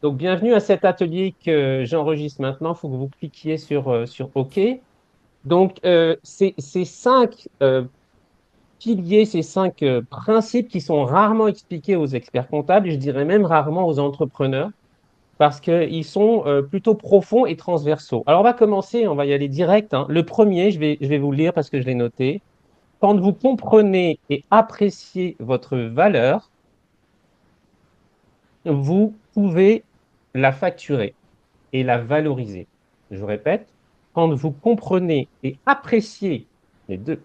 Donc, bienvenue à cet atelier que j'enregistre maintenant. Il faut que vous cliquiez sur OK. Donc, ces cinq piliers, ces cinq principes qui sont rarement expliqués aux experts comptables, et je dirais même rarement aux entrepreneurs, parce qu'ils sont plutôt profonds et transversaux. Alors, on va commencer, on va y aller direct, hein. Le premier, je vais vous le lire parce que je l'ai noté. Quand vous comprenez et appréciez votre valeur, vous pouvez la facturer et la valoriser. Je répète, quand vous comprenez et appréciez les deux,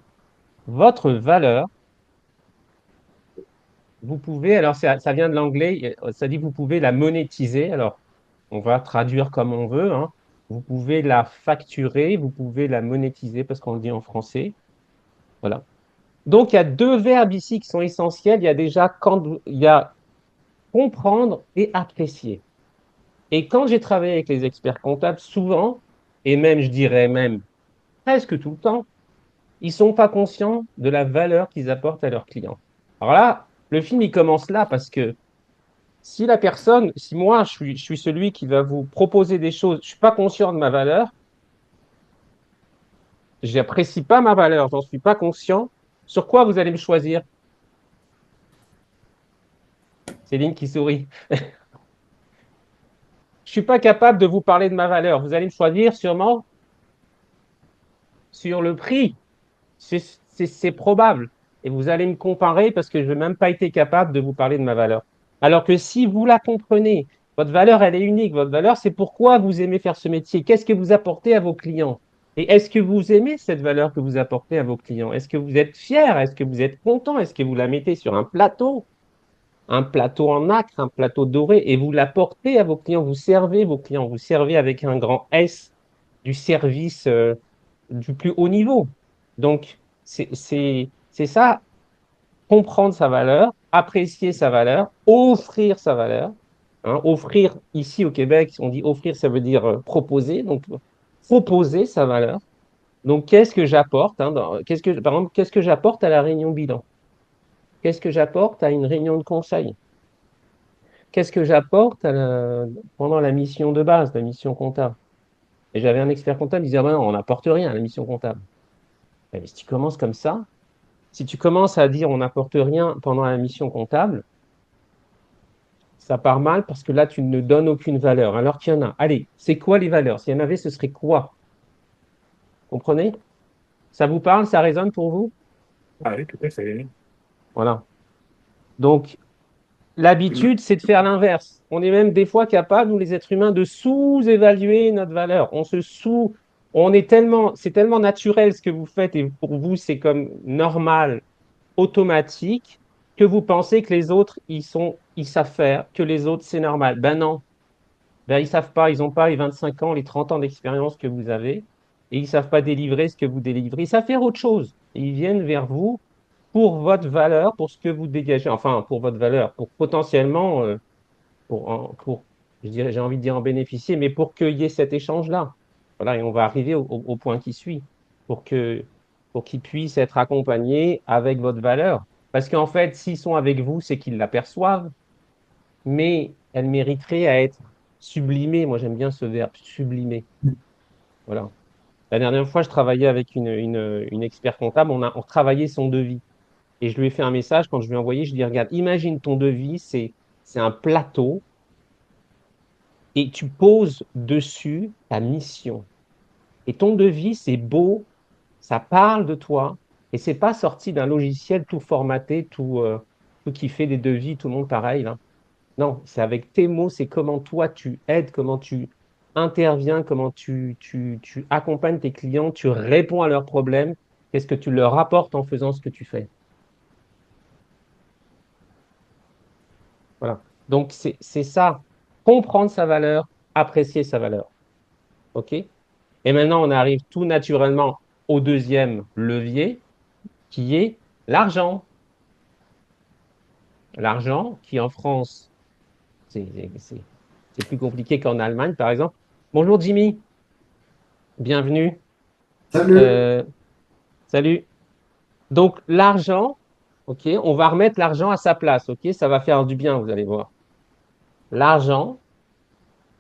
votre valeur, vous pouvez, alors ça vient de l'anglais, ça dit vous pouvez la monétiser. Alors, on va traduire comme on veut, hein. Vous pouvez la facturer, vous pouvez la monétiser parce qu'on le dit en français. Voilà. Donc, il y a deux verbes ici qui sont essentiels. Il y a déjà il y a comprendre et apprécier. Et quand j'ai travaillé avec les experts comptables, souvent, et même, je dirais même presque tout le temps, ils ne sont pas conscients de la valeur qu'ils apportent à leurs clients. Alors là, le film, il commence là parce que si moi, je suis celui qui va vous proposer des choses, je ne suis pas conscient de ma valeur, je n'apprécie pas ma valeur, j'en suis pas conscient, sur quoi vous allez me choisir? Céline qui sourit. Je ne suis pas capable de vous parler de ma valeur. Vous allez me choisir sûrement sur le prix. C'est probable. Et vous allez me comparer parce que je n'ai même pas été capable de vous parler de ma valeur. Alors que si vous la comprenez, votre valeur, elle est unique. Votre valeur, c'est pourquoi vous aimez faire ce métier. Qu'est-ce que vous apportez à vos clients? Et est-ce que vous aimez cette valeur que vous apportez à vos clients? Est-ce que vous êtes fier? Est-ce que vous êtes content? Est-ce que vous la mettez sur un plateau en nacre, un plateau doré, et vous l'apportez à vos clients, vous servez avec un grand S du service du plus haut niveau. Donc, c'est ça, comprendre sa valeur, apprécier sa valeur, offrir sa valeur. Hein. Offrir, ici au Québec, on dit offrir, ça veut dire proposer. Donc, proposer sa valeur. Donc, qu'est-ce que j'apporte, hein, par exemple, qu'est-ce que j'apporte à la réunion bilan? Qu'est-ce que j'apporte à une réunion de conseil? Qu'est-ce que j'apporte pendant la mission de base, la mission comptable? Et j'avais un expert comptable, il disait, ah ben non, on n'apporte rien à la mission comptable. Mais si tu commences comme ça, si tu commences à dire on n'apporte rien pendant la mission comptable, ça part mal parce que là, tu ne donnes aucune valeur. Alors qu'il y en a. Allez, c'est quoi les valeurs? S'il y en avait, ce serait quoi? Comprenez? Ça vous parle? Ça résonne pour vous? Ah oui, tout à fait. Voilà. Donc, l'habitude, c'est de faire l'inverse. On est même des fois capable, nous les êtres humains, de sous-évaluer notre valeur. C'est tellement naturel ce que vous faites et pour vous, c'est comme normal, automatique, que vous pensez que les autres, ils savent faire, que les autres, c'est normal. Ben non. Ben, ils savent pas, ils n'ont pas les 25 ans, les 30 ans d'expérience que vous avez et ils savent pas délivrer ce que vous délivrez. Ils savent faire autre chose. Ils viennent vers vous pour votre valeur, pour ce que vous dégagez, enfin pour votre valeur, pour potentiellement, je dirais, j'ai envie de dire en bénéficier, mais pour qu'il y ait cet échange-là. Voilà, et on va arriver au point qui suit, pour que, pour qu'ils puissent être accompagnés avec votre valeur. Parce qu'en fait, s'ils sont avec vous, c'est qu'ils l'aperçoivent, mais elle mériterait à être sublimée. Moi, j'aime bien ce verbe, sublimer. Voilà. La dernière fois, je travaillais avec une expert comptable, on travaillait son devis. Et je lui ai fait un message, quand je lui ai envoyé, je lui ai dit, regarde, imagine ton devis, c'est un plateau et tu poses dessus ta mission. Et ton devis, c'est beau, ça parle de toi et c'est pas sorti d'un logiciel tout formaté, tout qui fait des devis, tout le monde pareil, là. Non, c'est avec tes mots, c'est comment toi tu aides, comment tu interviens, comment tu accompagnes tes clients, tu réponds à leurs problèmes, qu'est-ce que tu leur apportes en faisant ce que tu fais. Voilà. Donc, c'est ça, comprendre sa valeur, apprécier sa valeur. OK? Et maintenant, on arrive tout naturellement au deuxième levier, qui est l'argent. L'argent, qui en France, c'est c'est- c'est plus compliqué qu'en Allemagne, par exemple. Bonjour Jimmy, bienvenue. Salut. Euh, salut. Donc, l'argent, OK, on va remettre l'argent à sa place, OK? Ça va faire du bien, vous allez voir. L'argent,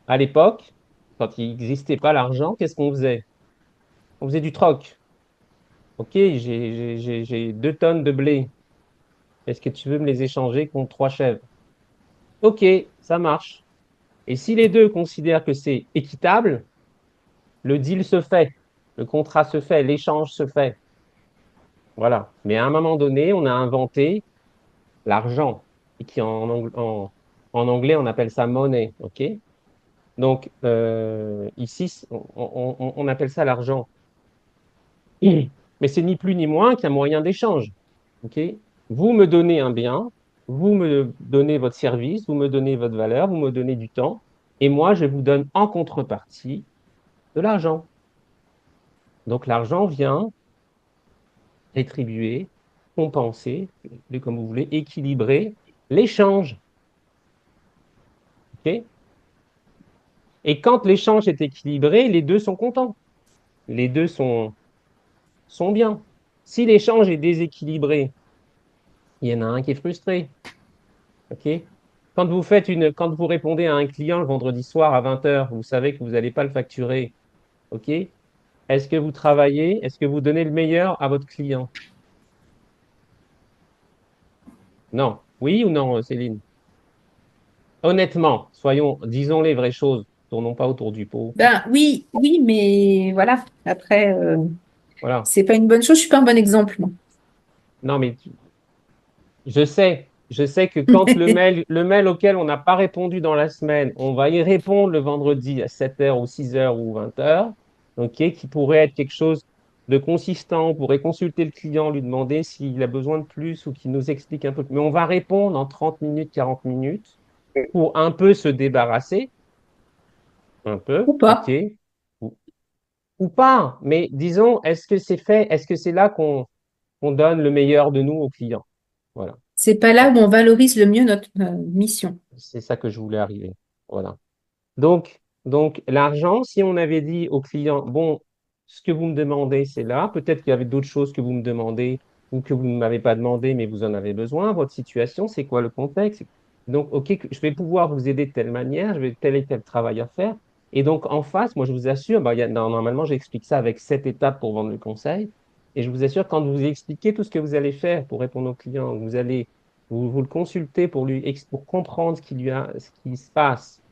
À l'époque, quand il n'existait pas l'argent, qu'est-ce qu'on faisait? On faisait du troc. Ok, j'ai 2 tonnes de blé. Est-ce que tu veux me les échanger contre 3 chèvres? Ok, ça marche. Et si les deux considèrent que c'est équitable, le deal se fait, le contrat se fait, l'échange se fait. Voilà. Mais à un moment donné, on a inventé l'argent, et en anglais, on appelle ça money. Ok? Donc, ici, on appelle ça l'argent. Mais c'est ni plus ni moins qu'un moyen d'échange. OK? Vous me donnez un bien, vous me donnez votre service, vous me donnez votre valeur, vous me donnez du temps, et moi, je vous donne en contrepartie de l'argent. Donc, l'argent vient rétribuer, compenser, appelez comme vous voulez, équilibrer l'échange. OK? Et quand l'échange est équilibré, les deux sont contents. Les deux sont bien. Si l'échange est déséquilibré, il y en a un qui est frustré. OK? Quand vous répondez à un client le vendredi soir à 20 heures, vous savez que vous n'allez pas le facturer. OK? Est-ce que vous travaillez? Est-ce que vous donnez le meilleur à votre client? Non. Oui ou non, Céline? Honnêtement, disons les vraies choses. Tournons pas autour du pot. Ben oui, oui, mais voilà. Après, Voilà. c'est pas une bonne chose. Je suis pas un bon exemple, moi. Non, mais je sais que quand le mail auquel on n'a pas répondu dans la semaine, on va y répondre le vendredi à 7 heures ou 6 heures ou 20 heures, ok, qui pourrait être quelque chose de consistant. On pourrait consulter le client, lui demander s'il a besoin de plus ou qu'il nous explique un peu. Mais on va répondre en 30 minutes, 40 minutes pour un peu se débarrasser, un peu, Ou ok, pas. ou, ou pas. Mais disons, est-ce que c'est fait, est-ce que c'est là qu'on donne le meilleur de nous aux clients? Voilà. C'est pas là où on valorise le mieux notre mission. C'est ça que je voulais arriver. Voilà. Donc l'argent, si on avait dit au client, bon, ce que vous me demandez, c'est là, peut-être qu'il y avait d'autres choses que vous me demandez ou que vous ne m'avez pas demandé, mais vous en avez besoin, votre situation, c'est quoi le contexte? Donc, OK, je vais pouvoir vous aider de telle manière, je vais tel et tel travail à faire. Et donc, en face, moi, je vous assure, bah, normalement, j'explique ça avec 7 étapes pour vendre le conseil. Et je vous assure, quand vous expliquez tout ce que vous allez faire pour répondre au client, vous le consultez pour comprendre ce qui se passe.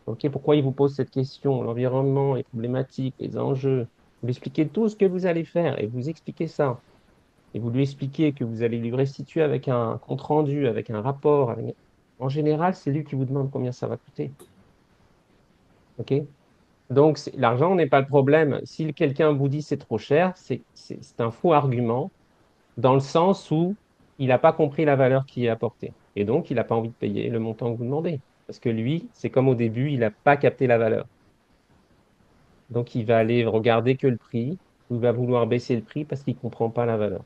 OK, pourquoi il vous pose cette question? L'environnement, les problématiques, les enjeux. Vous lui expliquez tout ce que vous allez faire et vous expliquez ça. Et vous lui expliquez que vous allez lui restituer avec un compte-rendu, avec un rapport. En général, c'est lui qui vous demande combien ça va coûter. OK? Donc, l'argent n'est pas le problème. Si quelqu'un vous dit c'est trop cher, c'est un faux argument dans le sens où il n'a pas compris la valeur qui est apportée. Et donc, il n'a pas envie de payer le montant que vous demandez. Parce que lui, c'est comme au début, il n'a pas capté la valeur. Donc, il va aller regarder que le prix, ou il va vouloir baisser le prix parce qu'il ne comprend pas la valeur.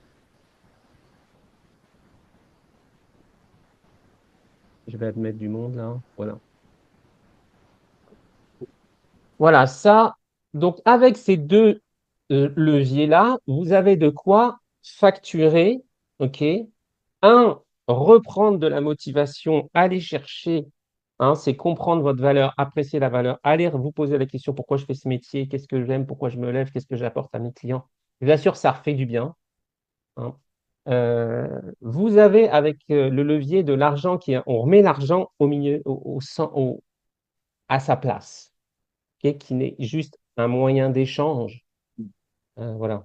Je vais admettre du monde là. Voilà. Voilà, ça. Donc, avec ces deux leviers-là, vous avez de quoi facturer. OK? Un, reprendre de la motivation, aller chercher, hein, c'est comprendre votre valeur, apprécier la valeur, aller vous poser la question pourquoi je fais ce métier, qu'est-ce que j'aime, pourquoi je me lève, qu'est-ce que j'apporte à mes clients. Je vous assure, ça refait du bien. Hein. Vous avez avec le levier de l'argent on remet l'argent au milieu, à sa place, ok, qui n'est juste un moyen d'échange. Voilà.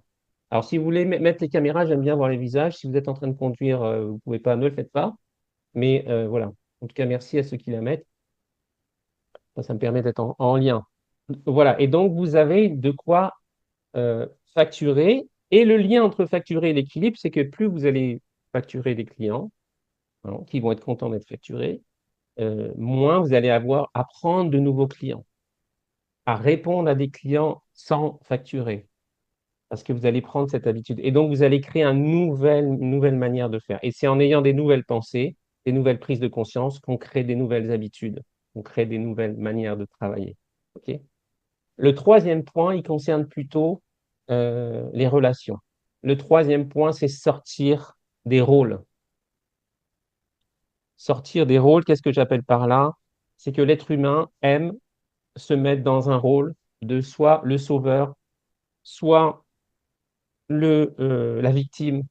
Alors, si vous voulez mettre les caméras, j'aime bien voir les visages. Si vous êtes en train de conduire, vous ne pouvez pas, ne le faites pas. Mais voilà. En tout cas, merci à ceux qui la mettent. Ça me permet d'être en lien. Voilà. Et donc, vous avez de quoi facturer. Et le lien entre facturer et l'équilibre, c'est que plus vous allez facturer des clients, hein, qui vont être contents d'être facturés, moins vous allez avoir à prendre de nouveaux clients, à répondre à des clients sans facturer, parce que vous allez prendre cette habitude. Et donc, vous allez créer une nouvelle manière de faire. Et c'est en ayant des nouvelles pensées, des nouvelles prises de conscience qu'on crée des nouvelles habitudes, on crée des nouvelles manières de travailler. OK? Le troisième point, il concerne plutôt les relations. Le troisième point, c'est sortir des rôles. Sortir des rôles, qu'est-ce que j'appelle par là? C'est que l'être humain aime se mettre dans un rôle de soit le sauveur, soit la victime,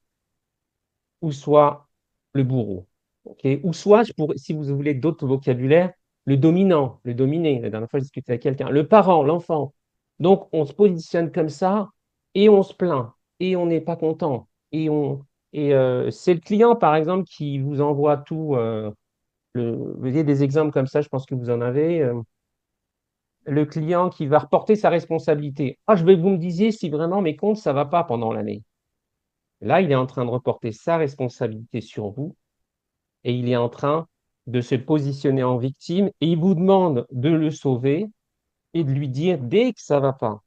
ou soit le bourreau. Ok. Ou soit, si vous voulez d'autres vocabulaires, le dominant, le dominé. La dernière fois, j'ai discuté avec quelqu'un. Le parent, l'enfant. Donc, on se positionne comme ça et on se plaint et on n'est pas content. C'est le client, par exemple, qui vous envoie tout. Vous voyez des exemples comme ça, je pense que vous en avez. Le client qui va reporter sa responsabilité. Ah, je veux que vous me disiez si vraiment mes comptes, ça ne va pas pendant l'année. Là, il est en train de reporter sa responsabilité sur vous et il est en train de se positionner en victime et il vous demande de le sauver et de lui dire dès que ça va pas.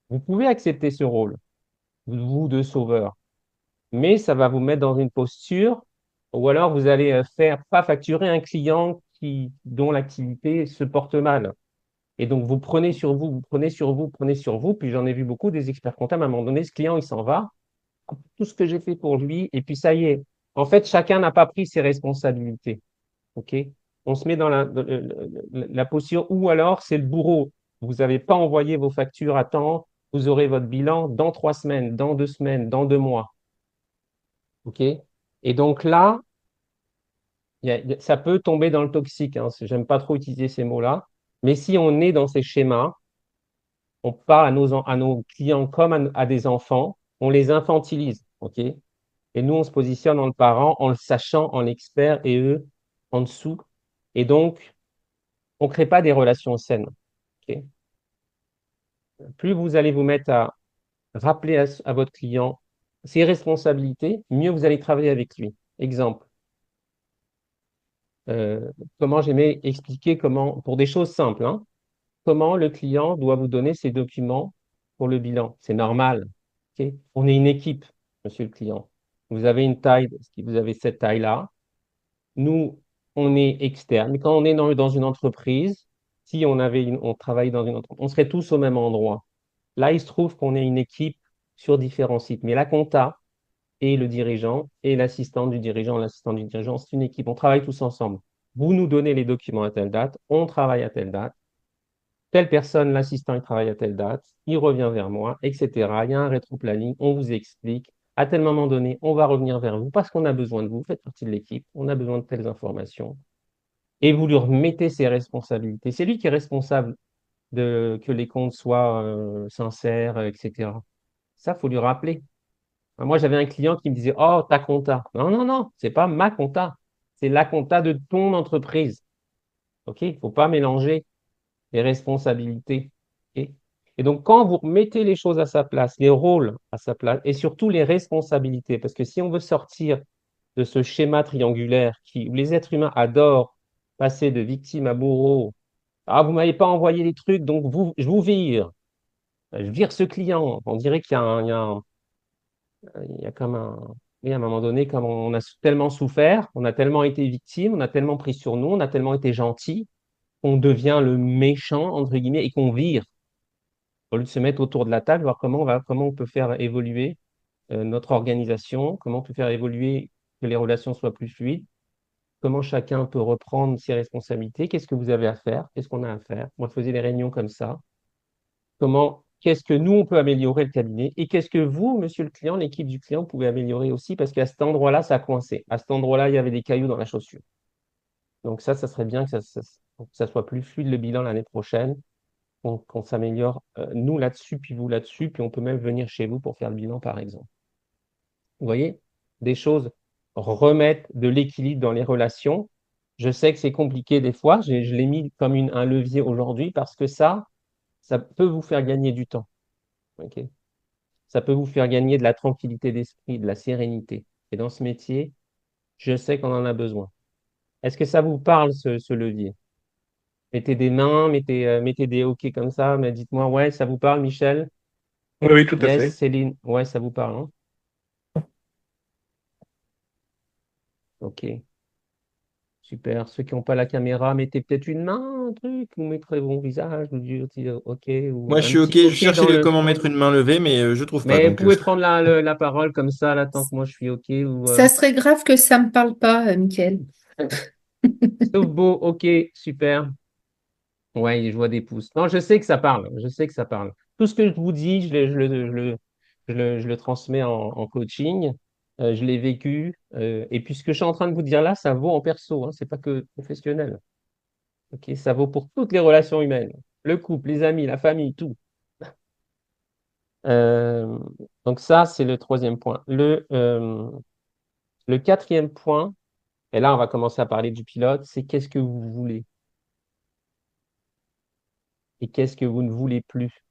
Vous pouvez accepter ce rôle, vous de sauveur, mais ça va vous mettre dans une posture ou alors vous allez faire pas facturer un client dont l'activité se porte mal. Et donc vous prenez sur vous, vous prenez sur vous, vous prenez sur vous. Puis j'en ai vu beaucoup des experts comptables. À un moment donné, ce client, il s'en va. Tout ce que j'ai fait pour lui, et puis ça y est. En fait, chacun n'a pas pris ses responsabilités. OK? On se met dans la posture où alors c'est le bourreau. Vous n'avez pas envoyé vos factures à temps, vous aurez votre bilan dans 3 semaines, dans 2 semaines, dans 2 mois. OK? Et donc là, ça peut tomber dans le toxique. Hein. J'aime pas trop utiliser ces mots-là. Mais si on est dans ces schémas, on parle à nos clients comme à des enfants, on les infantilise. OK? Et nous, on se positionne en le parent, en le sachant, en l'expert, et eux, en dessous. Et donc, on ne crée pas des relations saines. Ok. Plus vous allez vous mettre à rappeler à votre client ses responsabilités, mieux vous allez travailler avec lui. Exemple, comment j'aimais expliquer pour des choses simples, hein, comment le client doit vous donner ses documents pour le bilan. C'est normal. Ok. On est une équipe, monsieur le client. Vous avez une taille, vous avez cette taille-là. Nous, on est externe. Mais quand on est dans une entreprise, si on travaille dans une entreprise, on serait tous au même endroit. Là, il se trouve qu'on est une équipe sur différents sites. Mais la compta et le dirigeant et l'assistant du dirigeant, c'est une équipe. On travaille tous ensemble. Vous nous donnez les documents à telle date, on travaille à telle date. Telle personne, l'assistant, il travaille à telle date, il revient vers moi, etc. Il y a un rétro-planning, on vous explique. À tel moment donné, on va revenir vers vous parce qu'on a besoin de vous, vous faites partie de l'équipe, on a besoin de telles informations. Et vous lui remettez ses responsabilités. C'est lui qui est responsable que les comptes soient sincères, etc. Ça, faut lui rappeler. Moi, j'avais un client qui me disait, oh, ta compta. Non, non, non, c'est pas ma compta. C'est la compta de ton entreprise. OK? Il ne faut pas mélanger les responsabilités. OK. Et donc, quand vous mettez les choses à sa place, les rôles à sa place, et surtout les responsabilités, parce que si on veut sortir de ce schéma triangulaire où les êtres humains adorent passer de victime à bourreau, ah, vous ne m'avez pas envoyé les trucs, donc je vous vire. Je vire ce client. On dirait qu'il y a, il y a comme un. Oui, à un moment donné, comme on a tellement souffert, on a tellement été victime, on a tellement pris sur nous, on a tellement été gentil, qu'on devient le méchant, entre guillemets, et qu'on vire. Au lieu de se mettre autour de la table, voir comment on peut faire évoluer notre organisation, comment on peut faire évoluer que les relations soient plus fluides, comment chacun peut reprendre ses responsabilités, qu'est-ce que vous avez à faire, qu'est-ce qu'on a à faire. Moi, je faisais des réunions comme ça. Qu'est-ce que nous, on peut améliorer le cabinet et qu'est-ce que vous, monsieur le client, l'équipe du client, pouvez améliorer aussi parce qu'à cet endroit-là, ça a coincé. À cet endroit-là, il y avait des cailloux dans la chaussure. Donc ça serait bien que ça soit plus fluide le bilan l'année prochaine, qu'on s'améliore nous là-dessus, puis vous là-dessus, puis on peut même venir chez vous pour faire le bilan, par exemple. Vous voyez, des choses remettre de l'équilibre dans les relations. Je sais que c'est compliqué des fois, je l'ai mis comme un levier aujourd'hui parce que ça peut vous faire gagner du temps. Ok. Ça peut vous faire gagner de la tranquillité d'esprit, de la sérénité. Et dans ce métier, je sais qu'on en a besoin. Est-ce que ça vous parle, ce levier? Mettez des mains, mettez des OK comme ça, mais dites-moi, ouais, ça vous parle, Michel? Oui, oui, tout à Yes, fait. Céline? Ouais, ça vous parle, hein? OK, super. Ceux qui n'ont pas la caméra, mettez peut-être une main, un truc, vous mettrez mon visage, vous dire OK, ou Moi, je un suis OK. petit Je OK dans cherchais le. comment mettre une main levée, mais je trouve pas. Mais vous Donc, pouvez prendre la parole comme ça, là, tant que moi je suis OK, ou Ça serait grave que ça me parle pas, Mickaël. sauf beau, OK, super. Ouais, je vois des pouces. Non, je sais que ça parle. Je sais que ça parle. Tout ce que je vous dis, je le transmets en coaching. Je l'ai vécu. Et puis ce que je suis en train de vous dire là, ça vaut en perso, hein, c'est pas que professionnel. Ok, ça vaut pour toutes les relations humaines. Le couple, les amis, la famille, tout. Euh, donc ça, c'est le troisième point. Le quatrième point, et là, on va commencer à parler du pilote, c'est qu'est-ce que vous voulez et qu'est-ce que vous ne voulez plus.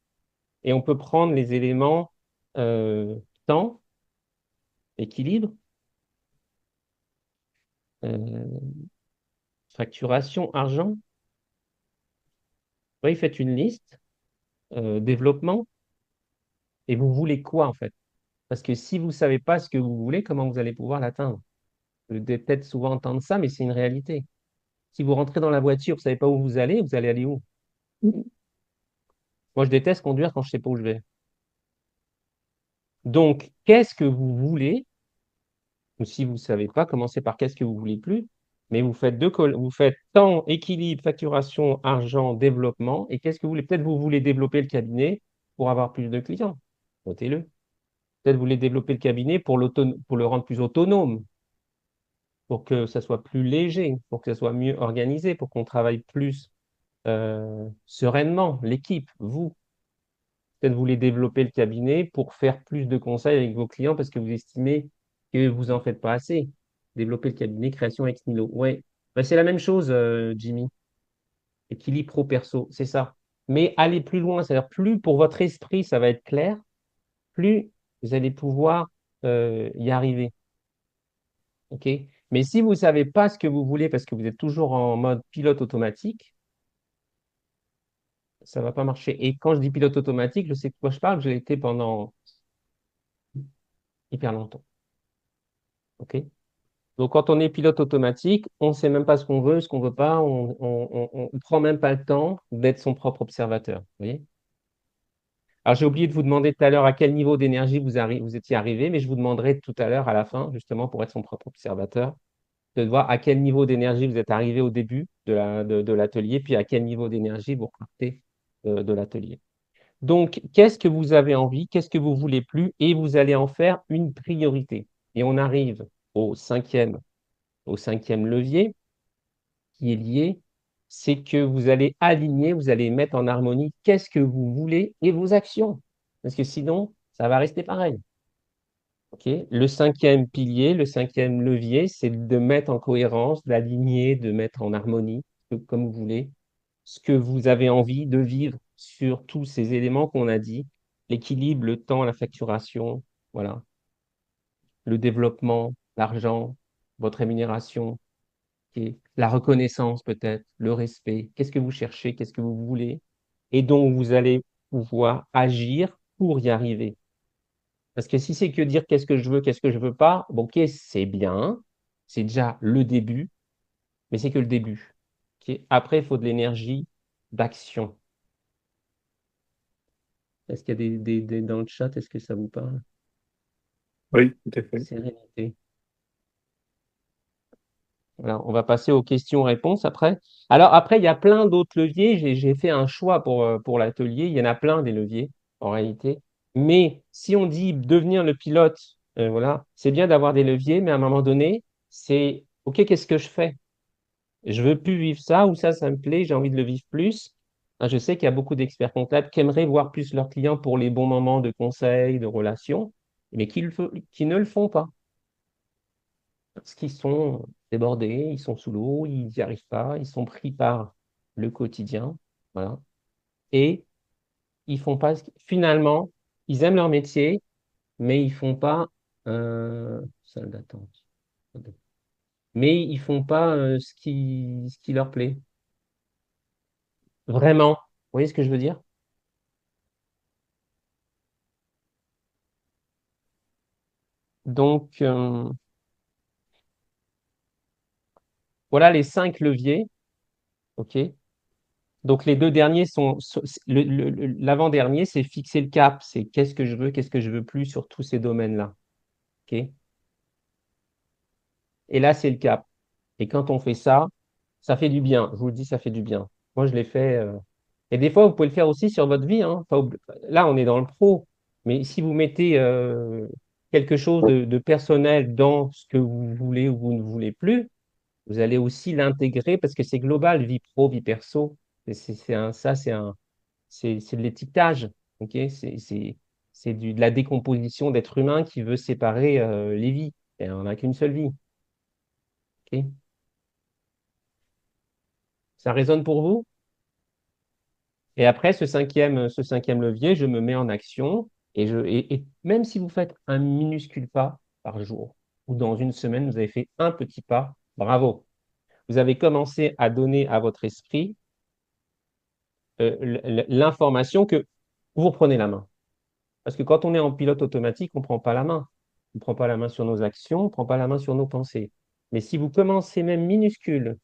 Et on peut prendre les éléments euh, temps, équilibre, euh, facturation, argent. Oui, faites une liste, développement, et vous voulez quoi en fait? Parce que si vous ne savez pas ce que vous voulez, comment vous allez pouvoir l'atteindre? Vous devez peut-être souvent entendre ça, mais c'est une réalité. Si vous rentrez dans la voiture, vous ne savez pas où vous allez aller où? Moi, je déteste conduire quand je ne sais pas où je vais. Donc, qu'est-ce que vous voulez? Ou si vous ne savez pas, commencez par qu'est-ce que vous voulez plus. Mais vous faites temps, équilibre, facturation, argent, développement. Et qu'est-ce que vous voulez? Peut-être vous voulez développer le cabinet pour avoir plus de clients. Notez-le. Peut-être vous voulez développer le cabinet pour le rendre plus autonome, pour que ça soit plus léger, pour que ça soit mieux organisé, pour qu'on travaille plus sereinement, l'équipe, vous. Peut-être vous voulez développer le cabinet pour faire plus de conseils avec vos clients parce que vous estimez que vous n'en faites pas assez. Développer le cabinet création ex nihilo. Ouais, bah, c'est la même chose, Jimmy. Équilibre pro-perso, c'est ça. Mais allez plus loin, c'est-à-dire plus pour votre esprit, ça va être clair, plus vous allez pouvoir y arriver. OK? Mais si vous ne savez pas ce que vous voulez parce que vous êtes toujours en mode pilote automatique, ça ne va pas marcher. Et quand je dis pilote automatique, je sais de quoi je parle, je l'ai été pendant hyper longtemps. OK? Donc, quand on est pilote automatique, on ne sait même pas ce qu'on veut, ce qu'on ne veut pas, on ne prend même pas le temps d'être son propre observateur. Vous voyez? Alors, j'ai oublié de vous demander tout à l'heure à quel niveau d'énergie vous étiez arrivé, mais je vous demanderai tout à l'heure à la fin, justement, pour être son propre observateur, de voir à quel niveau d'énergie vous êtes arrivé au début de l'atelier, puis à quel niveau d'énergie vous partez de l'atelier. Donc, qu'est-ce que vous avez envie, qu'est-ce que vous voulez plus, et vous allez en faire une priorité. Et on arrive au cinquième levier qui est lié, c'est que vous allez aligner, vous allez mettre en harmonie qu'est-ce que vous voulez et vos actions. Parce que sinon, ça va rester pareil. Ok. Le cinquième pilier, le cinquième levier, c'est de mettre en cohérence, d'aligner, de mettre en harmonie, comme vous voulez, ce que vous avez envie de vivre sur tous ces éléments qu'on a dit, l'équilibre, le temps, la facturation, voilà, le développement, l'argent, votre rémunération, ok, la reconnaissance peut-être, le respect, qu'est-ce que vous cherchez, qu'est-ce que vous voulez, et donc vous allez pouvoir agir pour y arriver. Parce que si c'est que dire qu'est-ce que je veux, qu'est-ce que je veux pas, bon, ok, c'est bien, c'est déjà le début, mais c'est que le début. Ok. Après, il faut de l'énergie d'action. Est-ce qu'il y a dans le chat, est-ce que ça vous parle? Oui, tout à fait. Sérénité. Voilà, on va passer aux questions-réponses après. Alors après, il y a plein d'autres leviers. J'ai fait un choix pour l'atelier. Il y en a plein des leviers en réalité. Mais si on dit devenir le pilote, voilà, c'est bien d'avoir des leviers, mais à un moment donné, c'est OK, qu'est-ce que je fais? Je veux plus vivre ça ou ça me plaît, j'ai envie de le vivre plus. Ah, je sais qu'il y a beaucoup d'experts comptables qui aimeraient voir plus leurs clients pour les bons moments de conseil, de relations, mais qui ne le font pas parce qu'ils sont débordés, ils sont sous l'eau, ils n'y arrivent pas, ils sont pris par le quotidien, voilà. Et ils font pas, finalement, ils aiment leur métier, mais ils font pas salle d'attente. Mais ils font pas ce qui leur plaît. Vraiment. Vous voyez ce que je veux dire? Donc, voilà les 5 leviers. OK? Donc, les deux derniers l'avant-dernier, c'est fixer le cap. C'est qu'est-ce que je veux plus sur tous ces domaines-là. OK? Et là, c'est le cap. Et quand on fait ça, ça fait du bien. Je vous le dis, ça fait du bien. Moi, je l'ai fait. Et des fois, vous pouvez le faire aussi sur votre vie, hein. Là, on est dans le pro. Mais si vous mettez quelque chose de personnel dans ce que vous voulez ou vous ne voulez plus, vous allez aussi l'intégrer parce que c'est global, vie pro, vie perso. Ça, c'est de l'étiquetage. Ok. C'est de la décomposition d'être humain qui veut séparer les vies. Et on n'a qu'une seule vie. Ok. Ça résonne pour vous? Et après, ce cinquième levier, je me mets en action et même si vous faites un minuscule pas par jour ou dans une semaine, vous avez fait un petit pas, bravo. Vous avez commencé à donner à votre esprit l'information que vous reprenez la main. Parce que quand on est en pilote automatique, on ne prend pas la main. On ne prend pas la main sur nos actions, on ne prend pas la main sur nos pensées. Mais si vous commencez même minuscule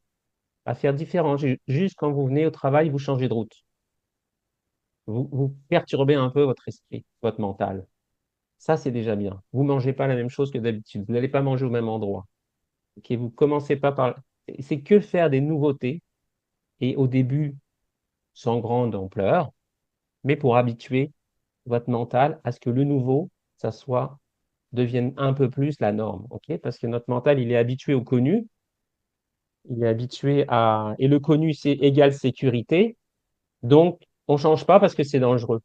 à faire différent, juste quand vous venez au travail, vous changez de route. Vous perturbez un peu votre esprit, votre mental. Ça, c'est déjà bien. Vous ne mangez pas la même chose que d'habitude. Vous n'allez pas manger au même endroit. Ok, vous commencez pas par... C'est que faire des nouveautés et au début, sans grande ampleur, mais pour habituer votre mental à ce que le nouveau, ça soit, devienne un peu plus la norme. Ok, parce que notre mental, il est habitué au connu. Il est habitué à... Et le connu, c'est égal sécurité. Donc, on ne change pas parce que c'est dangereux.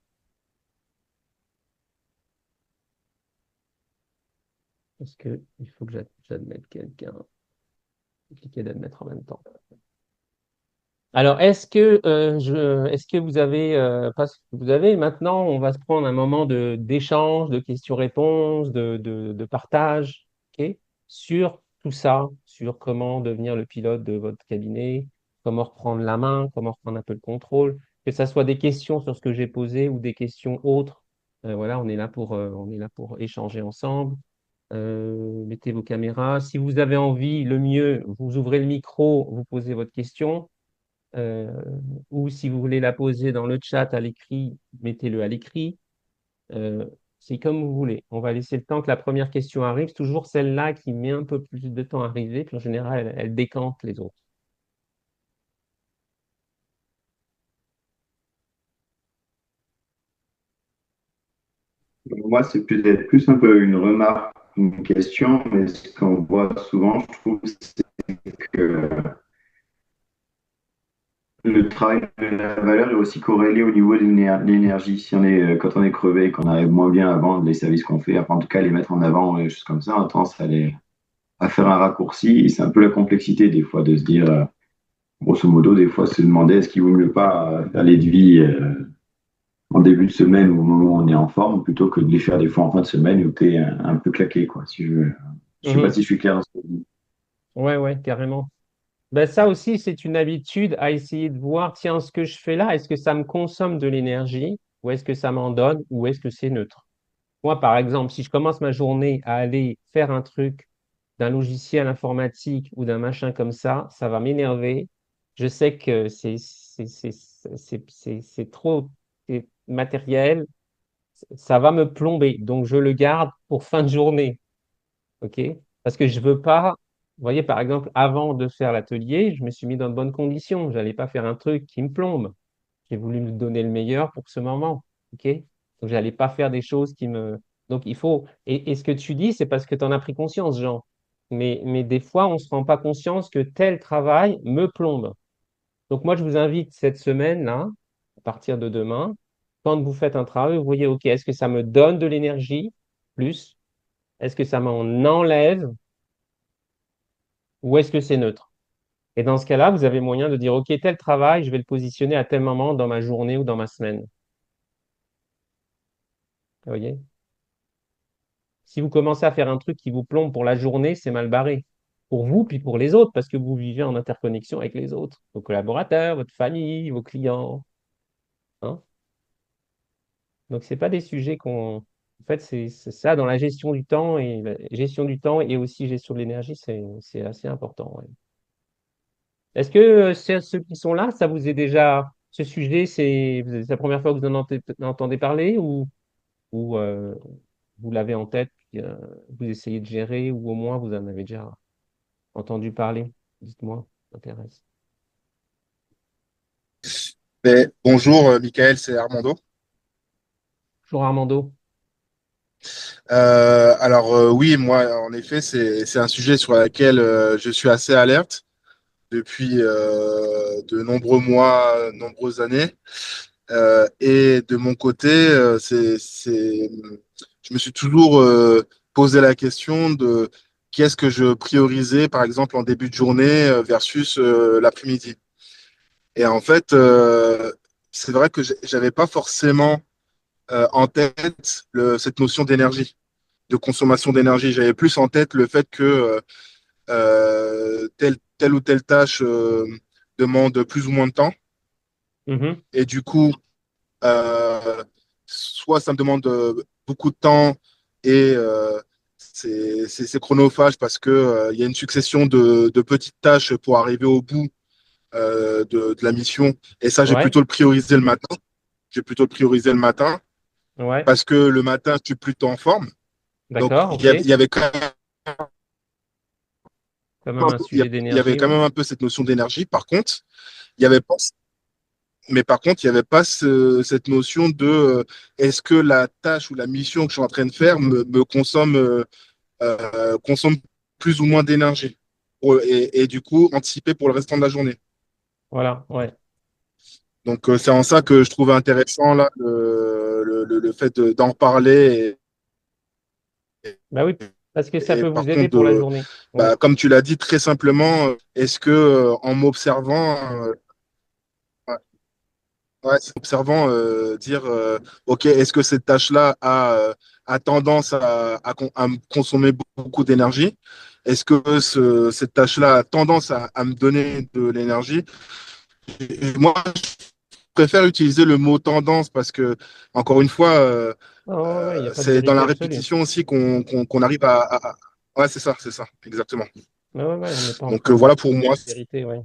Parce que il faut que j'admette quelqu'un. Compliqué d'admettre en même temps. Alors, est-ce que vous avez, parce que vous avez maintenant, on va se prendre un moment d'échange, de questions-réponses, de partage, ok, sur tout ça, sur comment devenir le pilote de votre cabinet, comment reprendre la main, comment reprendre un peu le contrôle, que ça soit des questions sur ce que j'ai posé ou des questions autres. Voilà, on est là pour échanger ensemble. Mettez vos caméras. Si vous avez envie, le mieux, vous ouvrez le micro, vous posez votre question. Euh, ou si vous voulez la poser dans le chat à l'écrit, mettez-le à l'écrit. Euh, c'est comme vous voulez. On va laisser le temps que la première question arrive. C'est toujours celle-là qui met un peu plus de temps à arriver, puis en général, elle décante les autres. Moi, c'est plus un peu une remarque, une question, mais ce qu'on voit souvent, je trouve, c'est que le travail de la valeur est aussi corrélé au niveau de l'énergie. Si on est, quand on est crevé, qu'on arrive moins bien à vendre les services qu'on fait, enfin, en tout cas, les mettre en avant, et choses comme ça, on a tendance à faire un raccourci. Et c'est un peu la complexité, des fois, de se dire, grosso modo, des fois, se demander est-ce qu'il vaut mieux pas faire les devis en début de semaine ou au moment où on est en forme, plutôt que de les faire des fois en fin de semaine où tu es un peu claqué, quoi. Si je sais pas Mhm. si je suis clair dans ce que je dis. Ouais, ouais, carrément. Ben, ça aussi, c'est une habitude à essayer de voir, tiens, ce que je fais là, est-ce que ça me consomme de l'énergie ou est-ce que ça m'en donne ou est-ce que c'est neutre? Moi, par exemple, si je commence ma journée à aller faire un truc d'un logiciel informatique ou d'un machin comme ça va m'énerver. Je sais que c'est trop matériel, ça va me plomber. Donc, je le garde pour fin de journée. OK? Parce que je veux pas, vous voyez, par exemple, avant de faire l'atelier, je me suis mis dans de bonnes conditions. Je n'allais pas faire un truc qui me plombe. J'ai voulu me donner le meilleur pour ce moment. OK? Donc, je n'allais pas faire des choses qui me. Donc, il faut. Et ce que tu dis, c'est parce que tu en as pris conscience, Jean. Mais des fois, on ne se rend pas conscience que tel travail me plombe. Donc, moi, je vous invite cette semaine-là, à partir de demain, quand vous faites un travail, vous voyez, OK, est-ce que ça me donne de l'énergie plus? Est-ce que ça m'en enlève ou est-ce que c'est neutre? Et dans ce cas-là, vous avez moyen de dire, OK, tel travail, je vais le positionner à tel moment dans ma journée ou dans ma semaine. Vous voyez? Si vous commencez à faire un truc qui vous plombe pour la journée, c'est mal barré. Pour vous, puis pour les autres, parce que vous vivez en interconnexion avec les autres, vos collaborateurs, votre famille, vos clients. Hein. Donc, ce n'est pas des sujets qu'on... En fait, c'est ça dans la gestion du temps et la gestion du temps et aussi gestion de l'énergie, c'est assez important. Ouais. Est-ce que ceux qui sont là, ça vous est déjà... Ce sujet, c'est la première fois que vous en entendez parler ou vous l'avez en tête, puis, vous essayez de gérer ou au moins vous en avez déjà entendu parler? Dites-moi, ça m'intéresse. Bonjour, Michael, c'est Armando. Bonjour Armando. Oui, moi, en effet, c'est un sujet sur lequel je suis assez alerte depuis de nombreux mois, nombreuses années. Et de mon côté, je me suis toujours posé la question de qu'est-ce que je priorisais, par exemple, en début de journée versus l'après-midi. Et en fait, c'est vrai que j'avais pas forcément en tête cette notion d'énergie, de consommation d'énergie. J'avais plus en tête le fait que telle ou telle tâche demande plus ou moins de temps. Mhm. Et du coup, euh, soit ça me demande beaucoup de temps et c'est chronophage parce que, il y a une succession de petites tâches pour arriver au bout de la mission. Et ça, j'ai Ouais, plutôt le prioriser le matin. J'ai plutôt le prioriser le matin ouais, parce que le matin, je suis plutôt en forme. Donc, d'accord, ok. il y avait quand même Quand même un sujet il y avait d'énergie, quand ouais. même un peu cette notion d'énergie. Par contre, il y avait pas, mais par contre, il n'y avait pas cette notion de est-ce que la tâche ou la mission que je suis en train de faire me consomme plus ou moins d'énergie. Et du coup, anticiper pour le restant de la journée. Voilà, ouais. Donc, c'est en ça que je trouvais intéressant là, le fait d'en reparler. Bah oui, parce que ça Et peut par vous aider contre, pour la journée. Ouais. bah, comme tu l'as dit très simplement, est-ce que en m'observant, ouais, c'est observant, dire OK, est-ce que cette tâche-là a tendance à me consommer beaucoup d'énergie? Est-ce que cette tâche-là a tendance à me donner de l'énergie? Et moi, je préfère utiliser le mot tendance parce que, encore une fois, Ah ouais, ouais, il n'y a pas de c'est dans vérité la absolue. répétition aussi qu'on arrive Ouais, c'est ça, exactement. Ouais, ouais, ouais, on n'est pas en Donc train de voilà dire pour moi, une vérité, ouais.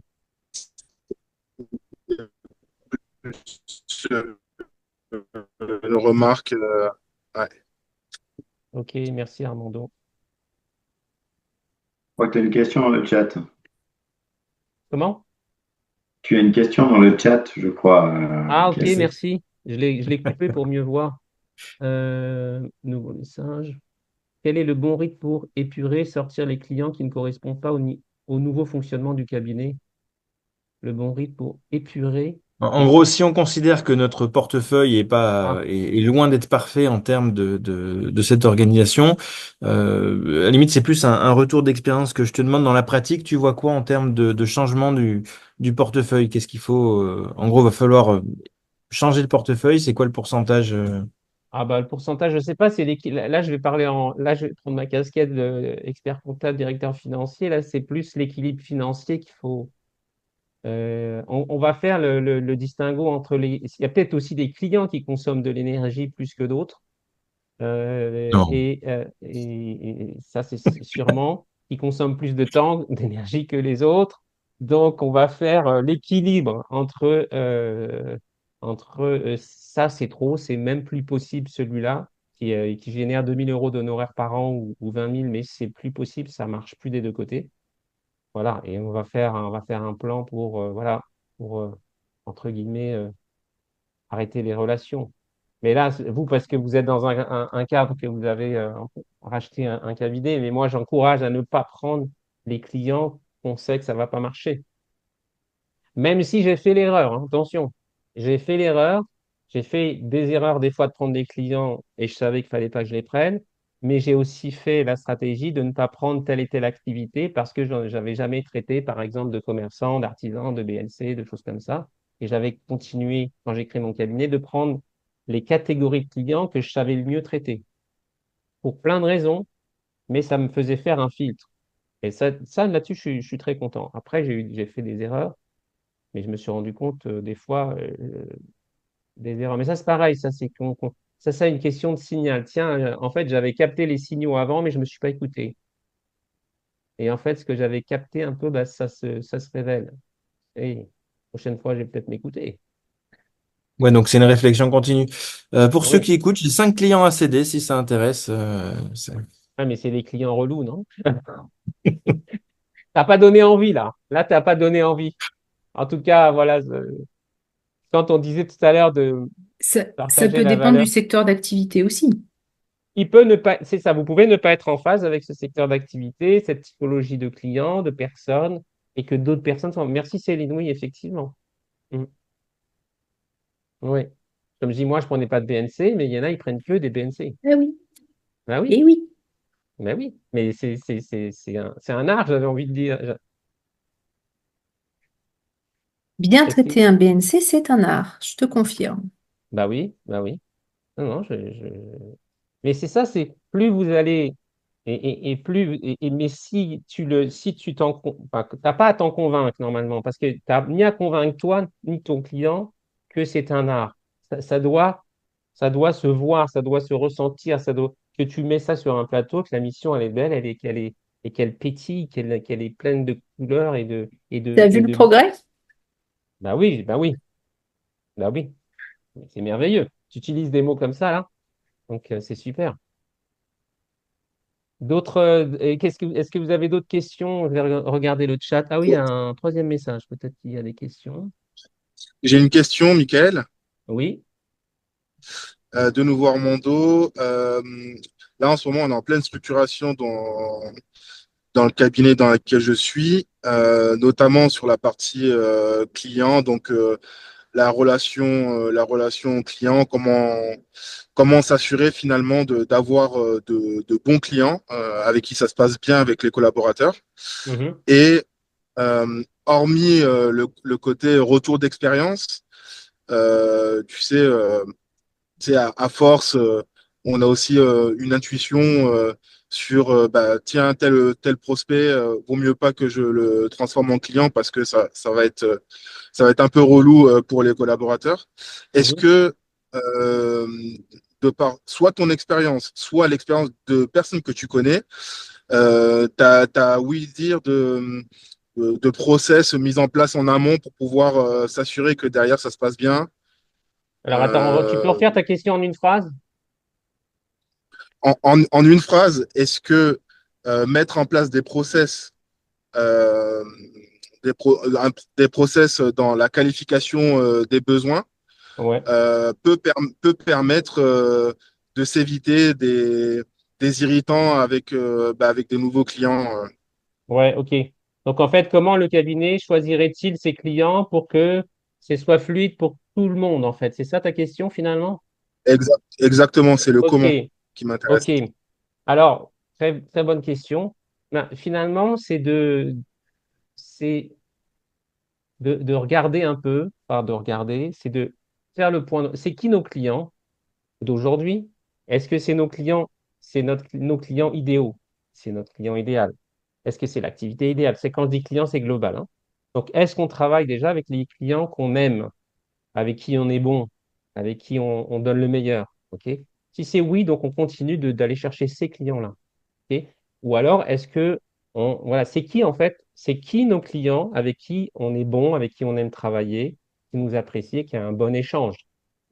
une remarque. Ouais. Ok, merci Armando. Je crois que tu as une question dans le chat. Comment? Tu as une question dans le chat, je crois, Ah, ok, Michael. merci. Je l'ai coupé pour mieux voir. Nouveau message. Quel est le bon rythme pour épurer, sortir les clients qui ne correspondent pas au nouveau fonctionnement du cabinet? Le bon rythme pour épurer En et... gros, si on considère que notre portefeuille est pas Ah, est loin d'être parfait en termes de cette organisation, à la limite, c'est plus un retour d'expérience que je te demande dans la pratique. Tu vois quoi en termes de changement du portefeuille? Qu'est-ce qu'il faut? En gros, va falloir changer le portefeuille. C'est quoi le pourcentage? ah bah, le pourcentage, je ne sais pas, là, je vais parler là, je vais prendre ma casquette d'expert comptable, directeur financier. Là, c'est plus l'équilibre financier qu'il faut. On va faire le distinguo entre les. Il y a peut-être aussi des clients qui consomment de l'énergie plus que d'autres. Non. Et ça, c'est sûrement qui consomment plus de temps, d'énergie que les autres. Donc, on va faire l'équilibre entre ça, c'est trop, c'est même plus possible celui-là qui génère 2 000 € d'honoraires par an ou 20 000, mais c'est plus possible, ça marche plus des deux côtés. Voilà, et on va faire un plan pour, voilà, pour, entre guillemets, arrêter les relations. Mais là, vous, parce que vous êtes dans un cadre que vous avez racheté un cabinet, mais moi, j'encourage à ne pas prendre les clients qu'on sait que ça ne va pas marcher. Même si j'ai fait l'erreur, hein, attention, j'ai fait l'erreur, j'ai fait des erreurs des fois de prendre des clients et je savais qu'il fallait pas que je les prenne, mais j'ai aussi fait la stratégie de ne pas prendre telle et telle activité parce que j'avais jamais traité, par exemple, de commerçants, d'artisans, de BNC, de choses comme ça. Et j'avais continué, quand j'ai créé mon cabinet, de prendre les catégories de clients que je savais le mieux traiter, pour plein de raisons, mais ça me faisait faire un filtre. Et ça là-dessus, je suis très content. Après, j'ai fait des erreurs. Mais je me suis rendu compte des fois des erreurs. Mais ça, c'est pareil, ça, ça, c'est une question de signal. Tiens, en fait, j'avais capté les signaux avant, mais je ne me suis pas écouté. Et en fait, ce que j'avais capté un peu, bah, ça se révèle. Et prochaine fois, je vais peut-être m'écouter. Ouais, donc c'est une réflexion continue. Pour ceux Oui. qui écoutent, j'ai 5 clients à céder si ça intéresse. Ah, mais c'est des clients relous, non? T'as pas donné envie, là. Là, t'as pas donné envie. En tout cas, voilà. quand on disait tout à l'heure de Ça partager peut la dépendre du valeur, secteur d'activité aussi. il peut ne pas, c'est ça, vous pouvez ne pas être en phase avec ce secteur d'activité, cette typologie de clients, de personnes, et que d'autres personnes sont. Merci Céline, oui, effectivement. Mm. Oui. Comme je dis, moi, je prenais pas de BNC, mais il y en a, ils prennent que des BNC. Eh oui, Ben oui, eh oui. ben oui. Mais c'est un art, j'avais envie de dire. Bien Est-ce que... traiter un BNC, c'est un art, je te confirme. Bah oui, bah oui. Non, non, Mais c'est ça, c'est plus vous allez mais si tu enfin, t'as pas à t'en convaincre normalement parce que t'as ni à convaincre toi ni ton client que c'est un art. Ça doit se voir, ça doit se ressentir, que tu mets ça sur un plateau, que la mission elle est belle, et qu'elle pétille, qu'elle est pleine de couleurs Tu as vu le progrès? bah oui, bah oui, bah oui, c'est merveilleux. Tu utilises des mots comme ça là, donc c'est super. D'autres, est-ce que vous avez d'autres questions? Je vais regarder le chat. Ah oui, il y a un troisième message. Peut-être qu'il y a des questions. J'ai une question, Michael. Oui. De nouveau Armando. Là, en ce moment, on est en pleine structuration dans le cabinet dans lequel je suis, notamment sur la partie client. Donc, la relation client, comment s'assurer finalement d'avoir de bons clients avec qui ça se passe bien avec les collaborateurs. Mhm. Et hormis le côté retour d'expérience, tu sais, à force, on a aussi une intuition sur, bah, tiens, tel prospect, vaut mieux pas que je le transforme en client parce que ça va être un peu relou pour les collaborateurs. Est-ce Mhm. que, euh, de par soit ton expérience, soit l'expérience de personnes que tu connais, oui dire de process mis en place en amont pour pouvoir s'assurer que derrière ça se passe bien. Alors attends, tu peux Euh, refaire ta question en une phrase? en une phrase, est-ce que mettre en place des process, euh, des process dans la qualification des besoins Ouais. peut permettre de s'éviter des irritants avec des nouveaux clients? Ouais, ok. Donc en fait, comment le cabinet choisirait-il ses clients pour que ce soit fluide pour tout le monde, en fait? C'est ça ta question finalement? Exactement, c'est le Ok, comment qui m'intéresse. ok. Alors, très, très bonne question. Ben, finalement, c'est de regarder un peu, enfin de regarder, c'est de faire le point. C'est qui nos clients d'aujourd'hui? Est-ce que c'est nos clients, nos clients idéaux? C'est notre client idéal. Est-ce que c'est l'activité idéale? C'est quand je dis client, c'est global, hein. Donc, est-ce qu'on travaille déjà avec les clients qu'on aime, avec qui on est bon, avec qui on donne le meilleur? OK? Si c'est oui, donc on continue d'aller chercher ces clients-là. OK. Ou alors, voilà, c'est qui en fait, c'est qui nos clients avec qui on est bon, avec qui on aime travailler, qui nous apprécie, qui a un bon échange.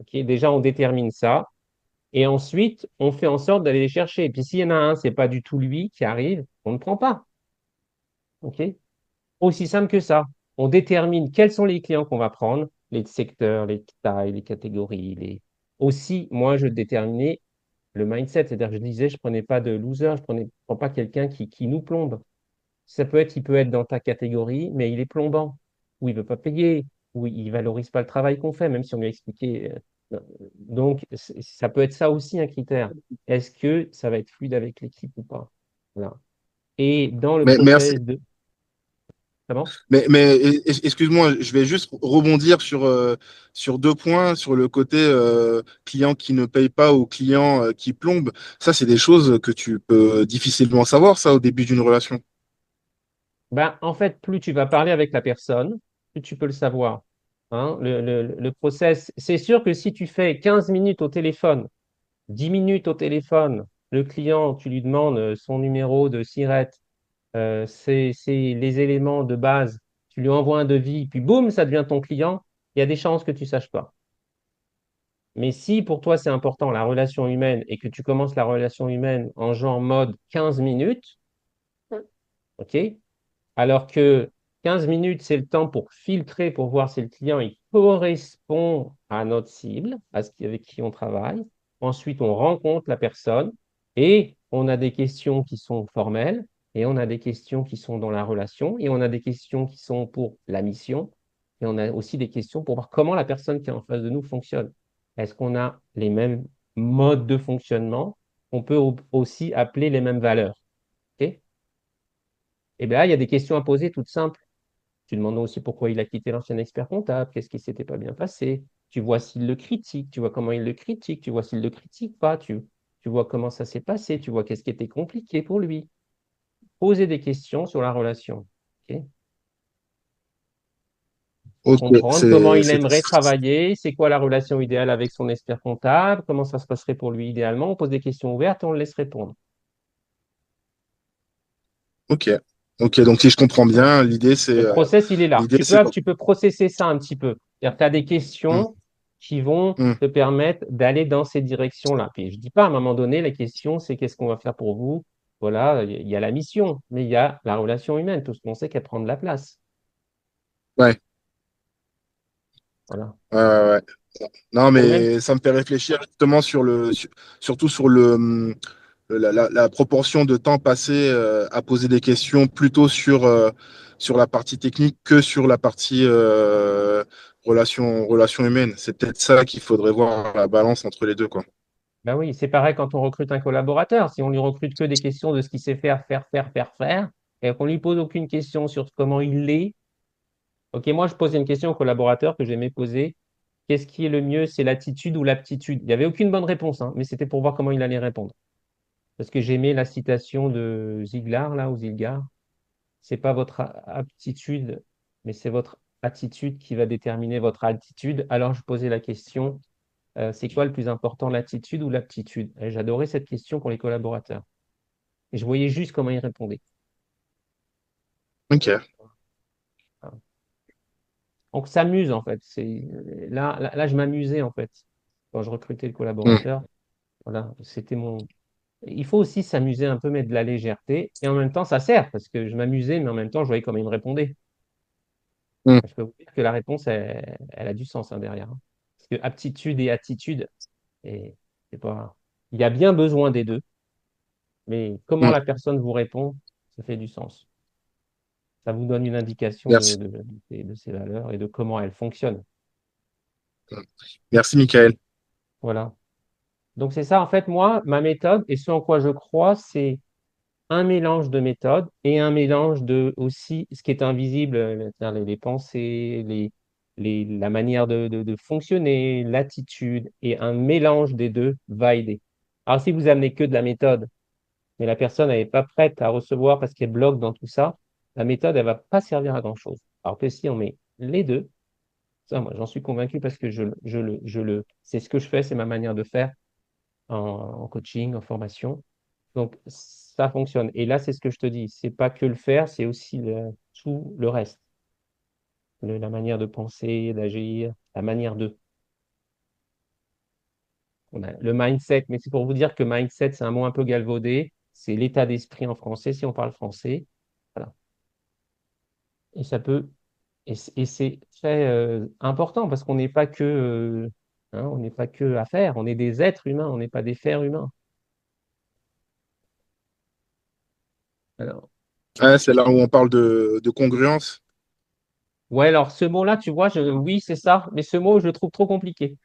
OK. Déjà, on détermine ça et ensuite, on fait en sorte d'aller les chercher. Et puis, s'il y en a un, c'est pas du tout lui qui arrive, on ne prend pas. OK. Aussi simple que ça. On détermine quels sont les clients qu'on va prendre, les secteurs, les tailles, les catégories. Aussi, moi, je déterminais le mindset, c'est-à-dire que je disais, je prenais pas de loser, je prends pas quelqu'un qui nous plombe. Il peut être dans ta catégorie, mais il est plombant, ou il veut pas payer, ou il valorise pas le travail qu'on fait, même si on lui a expliqué. Donc, ça peut être ça aussi un critère. Est-ce que ça va être fluide avec l'équipe ou pas? Voilà. Et dans le Merci. process de... Ça va. Excuse-moi, je vais juste rebondir sur deux points, sur le côté client qui ne paye pas ou client qui plombe. Ça, c'est des choses que tu peux difficilement savoir, ça, au début d'une relation. Ben, en fait, plus tu vas parler avec la personne, plus tu peux le savoir. Hein, le process, c'est sûr que si tu fais 15 minutes au téléphone, 10 minutes au téléphone, le client, tu lui demandes son numéro de SIRET, c'est les éléments de base, tu lui envoies un devis, puis boum, ça devient ton client, il y a des chances que tu ne saches pas. Mais si pour toi c'est important la relation humaine et que tu commences la relation humaine en genre mode 15 minutes, ok, alors que 15 minutes, c'est le temps pour filtrer, pour voir si le client il correspond à notre cible, avec qui on travaille. Ensuite, on rencontre la personne et on a des questions qui sont formelles et on a des questions qui sont dans la relation et on a des questions qui sont pour la mission et on a aussi des questions pour voir comment la personne qui est en face de nous fonctionne. Est-ce qu'on a les mêmes modes de fonctionnement? On peut aussi appeler les mêmes valeurs. OK. Et bien là, il y a des questions à poser toutes simples. Tu demandes aussi pourquoi il a quitté l'ancien expert comptable, qu'est-ce qui s'était pas bien passé. Tu vois s'il le critique, tu vois comment il le critique, tu vois s'il le critique pas, tu vois comment ça s'est passé, tu vois qu'est-ce qui était compliqué pour lui. Poser des questions sur la relation. OK. Ok, Comprendre comment il c'est aimerait travailler, c'est quoi la relation idéale avec son expert comptable, comment ça se passerait pour lui idéalement. On pose des questions ouvertes et on le laisse répondre. ok. Ok, donc si je comprends bien, Le process, il est là. l'idée c'est Tu peux processer ça un petit peu. C'est-à-dire, tu as des Hum, questions qui vont hum. te permettre d'aller dans ces directions-là. Puis je dis pas, à un moment donné, la question, c'est qu'est-ce qu'on va faire pour vous? Voilà, il y a la mission, mais il y a la relation humaine, tout ce qu'on sait qu'elle prend de la place. Ouais, Voilà. ouais. Non, Au même, mais ça me fait réfléchir justement surtout sur la proportion de temps passé à poser des questions plutôt sur la partie technique que sur la partie relation humaine. C'est peut-être ça qu'il faudrait voir la balance entre les deux, quoi. ben oui, c'est pareil quand on recrute un collaborateur. Si on lui recrute que des questions de ce qu'il sait faire, et qu'on lui pose aucune question sur comment il l'est. Ok, moi, je posais une question au collaborateur que j'aimais poser. Qu'est-ce qui est le mieux, c'est l'attitude ou l'aptitude? Il n'y avait aucune bonne réponse, hein, mais c'était pour voir comment il allait répondre. Parce que j'aimais la citation de Ziglar, là, ou Zilgar. C'est pas votre aptitude, mais c'est votre attitude qui va déterminer votre altitude. Alors, je posais la question, c'est quoi le plus important, l'attitude ou l'aptitude? Et j'adorais cette question pour les collaborateurs. Et je voyais juste comment ils répondaient. Ok. Donc, s'amuse, en fait. Là, je m'amusais, en fait, quand je recrutais le Hum, collaborateur. Voilà, c'était mon. Il faut aussi s'amuser un peu, mettre de la légèreté. Et en même temps, ça sert, parce que je m'amusais, mais en même temps, je voyais comment il me répondait. hum, Je peux vous dire que la réponse, elle a du sens, hein, derrière, hein. Parce que aptitude et attitude, et c'est pas. Il y a bien besoin des deux, mais comment hum. la personne vous répond, ça fait du sens. Ça vous donne une indication Merci. de ses valeurs et de comment elles fonctionnent. Merci, Michael. Voilà. Donc, c'est ça, en fait, moi, ma méthode et ce en quoi je crois, c'est un mélange de méthodes et un mélange de aussi ce qui est invisible, c'est-à-dire les pensées, la manière de fonctionner, l'attitude, et un mélange des deux va aider. Alors, si vous amenez que de la méthode, mais la personne n'est pas prête à recevoir parce qu'elle bloque dans tout ça, la méthode, elle va pas servir à grand-chose. Alors que si on met les deux, ça, moi, j'en suis convaincu parce que c'est ce que je fais, c'est ma manière de faire en coaching, en formation. Donc, ça fonctionne. Et là, c'est ce que je te dis. C'est pas que le faire, c'est aussi tout le reste. La manière de penser, d'agir, la manière de. On a le mindset, mais c'est pour vous dire que mindset, c'est un mot un peu galvaudé. C'est l'état d'esprit en français, si on parle français. Voilà. Et ça peut. Et c'est très important parce qu'on n'est pas que. On n'est pas que à faire. On est des êtres humains, on n'est pas des fers humains. Alors, Ouais, c'est là où on parle de congruence. ouais, alors ce mot-là, tu vois, oui, c'est ça, mais ce mot, je le trouve trop compliqué.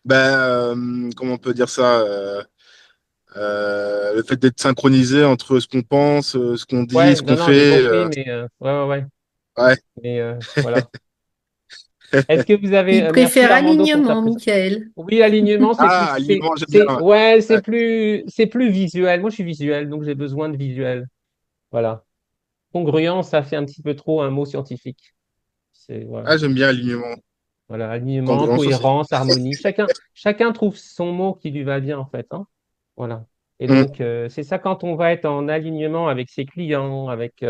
Comment on peut dire ça? Le fait d'être synchronisé entre ce qu'on pense, ce qu'on dit, Ouais, ce non, qu'on non, j'ai fait. compris, mais ouais. Ouais. Mais voilà. Est-ce que vous avez. Il Merci préfère Armando pour ta alignement, présence. Michael. Oui, alignement, c'est plus. Ah, alignement, j'aime bien. Ouais, Ouais. c'est plus visuel. Moi, je suis visuel, donc j'ai besoin de visuel. Voilà. Congruence, ça fait un petit peu trop un mot scientifique. Voilà. Ah, j'aime bien alignement. Voilà, alignement, Congruence aussi. cohérence, harmonie. Chacun trouve son mot qui lui va bien, en fait, hein. Voilà. Et Hum, donc, c'est ça quand on va être en alignement avec ses clients, avec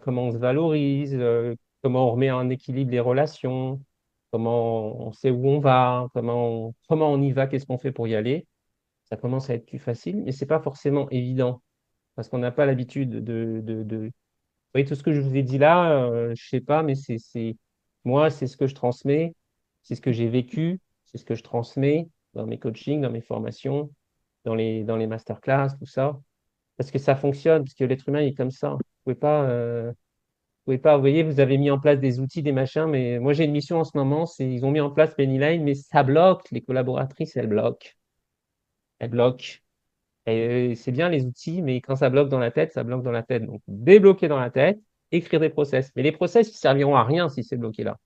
comment on se valorise, comment on remet en équilibre les relations, comment on sait où on va, comment on y va, qu'est-ce qu'on fait pour y aller. Ça commence à être plus facile, mais c'est pas forcément évident parce qu'on n'a pas l'habitude de. Vous Oui, tout ce que je vous ai dit là, je sais pas, mais moi, c'est ce que je transmets, c'est ce que j'ai vécu, c'est ce que je transmets dans mes coachings, dans mes formations, dans les masterclass, tout ça. Parce que ça fonctionne, parce que l'être humain est comme ça. Vous pouvez pas, vous voyez, vous avez mis en place des outils, des machins, mais moi j'ai une mission en ce moment, ils ont mis en place Pennyline, mais ça bloque, les collaboratrices, elles bloquent. Elles bloquent. Et c'est bien les outils, mais quand ça bloque dans la tête, ça bloque dans la tête. Donc, débloquer dans la tête, écrire des process. Mais les process, ils serviront à rien si c'est bloqué là.